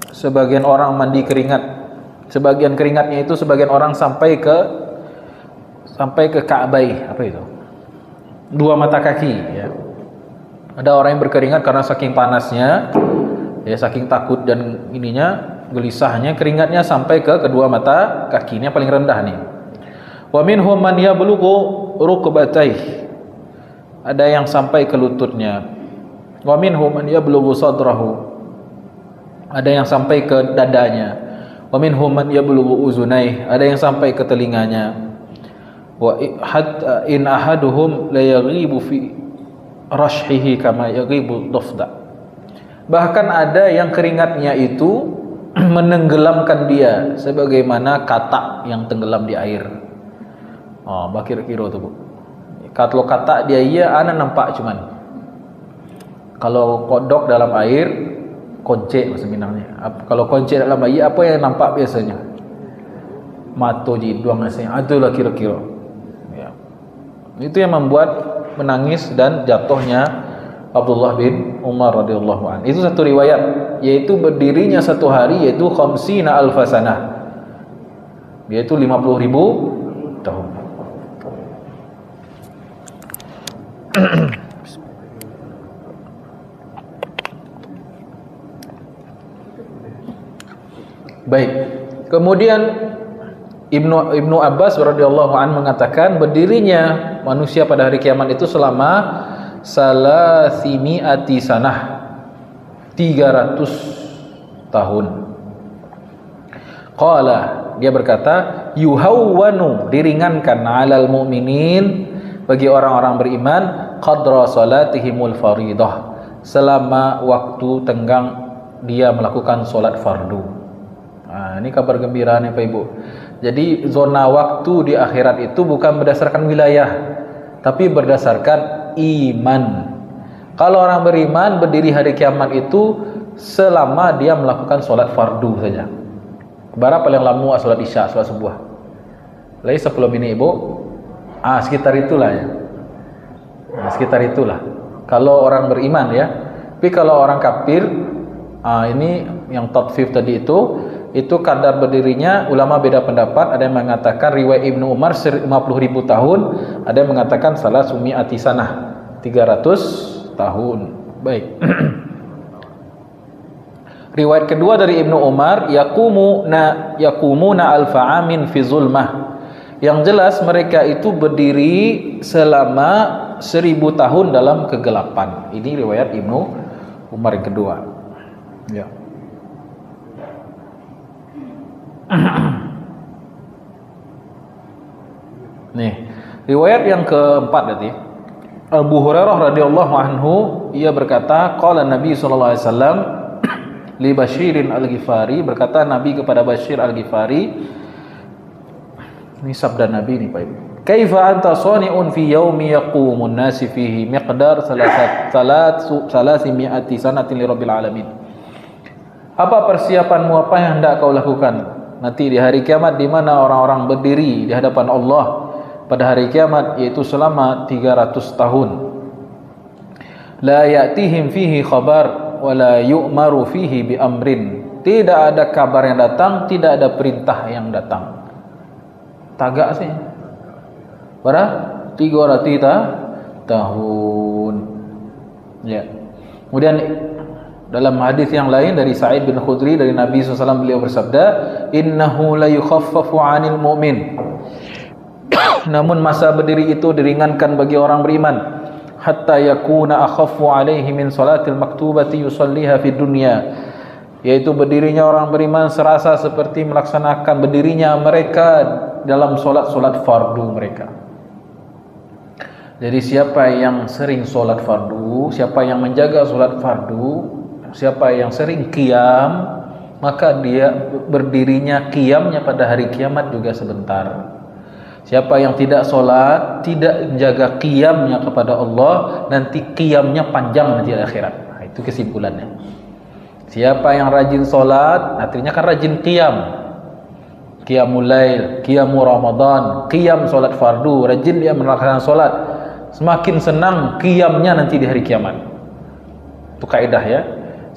Sebagian orang mandi keringat. Sebagian keringatnya itu sebagian orang sampai ke ka'bai. Apa itu? Dua mata kaki ya. Ada orang yang berkeringat karena saking panasnya, ya saking takut dan ininya, gelisahnya, keringatnya sampai ke kedua mata kakinya paling rendah nih. Wa minhum man yablughu rukbatayhi. Ada yang sampai ke lututnya. Wa minhum man yablughu sadrahu. Ada yang sampai ke dadanya. Wa minhum man yablughu uzunai, ada yang sampai ke telinganya. Wa hatta in ahaduhum la yaghibu fi rashhihi kama yaghibu dhafda. Bahkan ada yang keringatnya itu menenggelamkan dia sebagaimana katak yang tenggelam di air. Oh, bakir kira tu, Bu. Kalau katak dia iya ana nampak cuman. Kalau kodok dalam air, koncek bahasa Minangnya. Kalau koncek dalam air apa yang nampak biasanya? Mato jiduang rasanya. Itulah kira-kira. Ya. Itu yang membuat menangis dan jatuhnya Abdullah bin Umar radhiyallahu anhu. Itu satu riwayat, yaitu berdirinya satu hari yaitu khamsina alfasanah, yaitu 50.000 tahun. Baik. Kemudian Ibnu Abbas radhiyallahu anhu mengatakan berdirinya manusia pada hari kiamat itu selama salasimi'ati sanah, 300 tahun. Qala, dia berkata, yuhawwanu, diringankan, 'alal mu'minin, bagi orang-orang beriman, qadra salatihimul faridah, selama waktu tenggang dia melakukan solat fardu. Ini kabar gembira nih Pak Ibu. Jadi zona waktu di akhirat itu bukan berdasarkan wilayah, tapi berdasarkan iman. Kalau orang beriman berdiri hari kiamat itu selama dia melakukan solat fardu saja. Berapa paling lama solat isya, solat subuh? Lagi 10 ini Ibu. Sekitar itulah ya. Sekitar itulah. Kalau orang beriman ya. Tapi kalau orang kafir, ini yang tatfif tadi itu kadar berdirinya ulama beda pendapat. Ada yang mengatakan riwayat Ibnu Umar 50.000 tahun, ada yang mengatakan salah sumi'ati sanah, 300 tahun. Baik. Riwayat kedua dari Ibnu Umar, yakumuna alfa amin fi zulmah. Yang jelas mereka itu berdiri selama 1000 tahun dalam kegelapan. Ini riwayat Ibnu Umar yang kedua. Ya. Nih, riwayat yang keempat tadi. Abu Hurairah radhiyallahu anhu, ia berkata, qala Nabi sallallahu alaihi wasallam li Bashirin al-Ghifari, berkata Nabi kepada Bashir al-Ghifari, ini sabda Nabi nih Pak Ibu. Kaifa anta sani'un fi yaumi yaqumun nasi fihi miqdar salasimi'ati sanatin li rabbil alamin. Apa persiapanmu, apa yang hendak kau lakukan nanti di hari kiamat, di mana orang-orang berdiri di hadapan Allah pada hari kiamat, yaitu selama 300 tahun. La ya'tihim fihi khabar wa la yu'maru fihi bi amrin. Tidak ada kabar yang datang, tidak ada perintah yang datang. Tagak sih. Berapa? 300 tahun. Ya. Kemudian dalam hadis yang lain dari Sa'id bin Khudri dari Nabi SAW, beliau bersabda, innahu la yukhaffafu 'anil mu'min. Namun masa berdiri itu diringankan bagi orang beriman, hatta yakuna akhaffu 'alaihi min salatil maktubati yusalliha fid dunya. Yaitu berdirinya orang beriman serasa seperti melaksanakan berdirinya mereka dalam solat-solat fardu mereka. Jadi siapa yang sering solat fardu, siapa yang menjaga solat fardu, siapa yang sering qiyam, maka dia berdirinya qiyamnya pada hari kiamat juga sebentar. Siapa yang tidak solat, tidak menjaga qiyamnya kepada Allah, nanti qiyamnya panjang nanti di akhirat. Itu kesimpulannya. Siapa yang rajin solat, artinya kan rajin qiyam, qiyamul lail, qiyamul ramadan, qiyam solat fardu, rajin dia melaksanakan solat, semakin senang qiyamnya nanti di hari kiamat. Itu kaidah ya.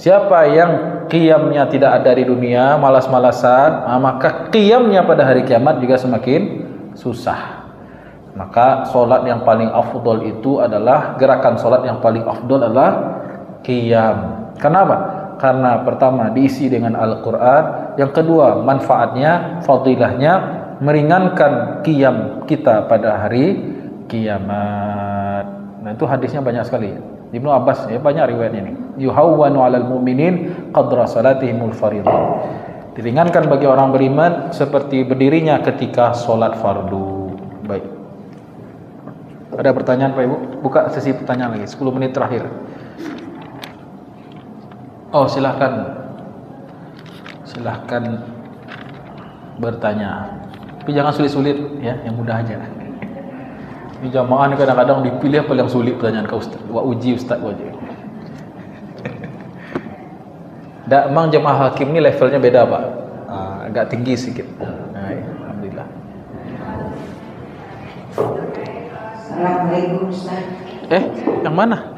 Siapa yang qiyamnya tidak ada di dunia, malas-malasan, maka qiyamnya pada hari kiamat juga semakin susah. Maka solat yang paling afdol itu adalah, gerakan solat yang paling afdol adalah qiyam. Kenapa? Karena pertama diisi dengan Al-Quran, yang kedua manfaatnya, fadilahnya meringankan qiyam kita pada hari kiamat. Nah itu hadisnya banyak sekali. Ibnu Abbas ya, banyak riwayatnya ini. Yuhawwanu 'alal mu'minin qadra salatihimul fariḍah. Diringankan bagi orang beriman seperti berdirinya ketika sholat fardu. Baik. Ada pertanyaan Pak Ibu? Buka sesi pertanyaan lagi, 10 menit terakhir. Oh, silahkan bertanya. Tapi jangan sulit-sulit ya, yang mudah aja. Ini jamaah ni kadang-kadang dipilih apa yang sulit pertanyaan ke Ustaz. Wa uji Ustaz wajib. Emang jemaah hakim ni levelnya beda Pak, agak tinggi sedikit. Alhamdulillah. Assalamualaikum Ustaz. Yang mana?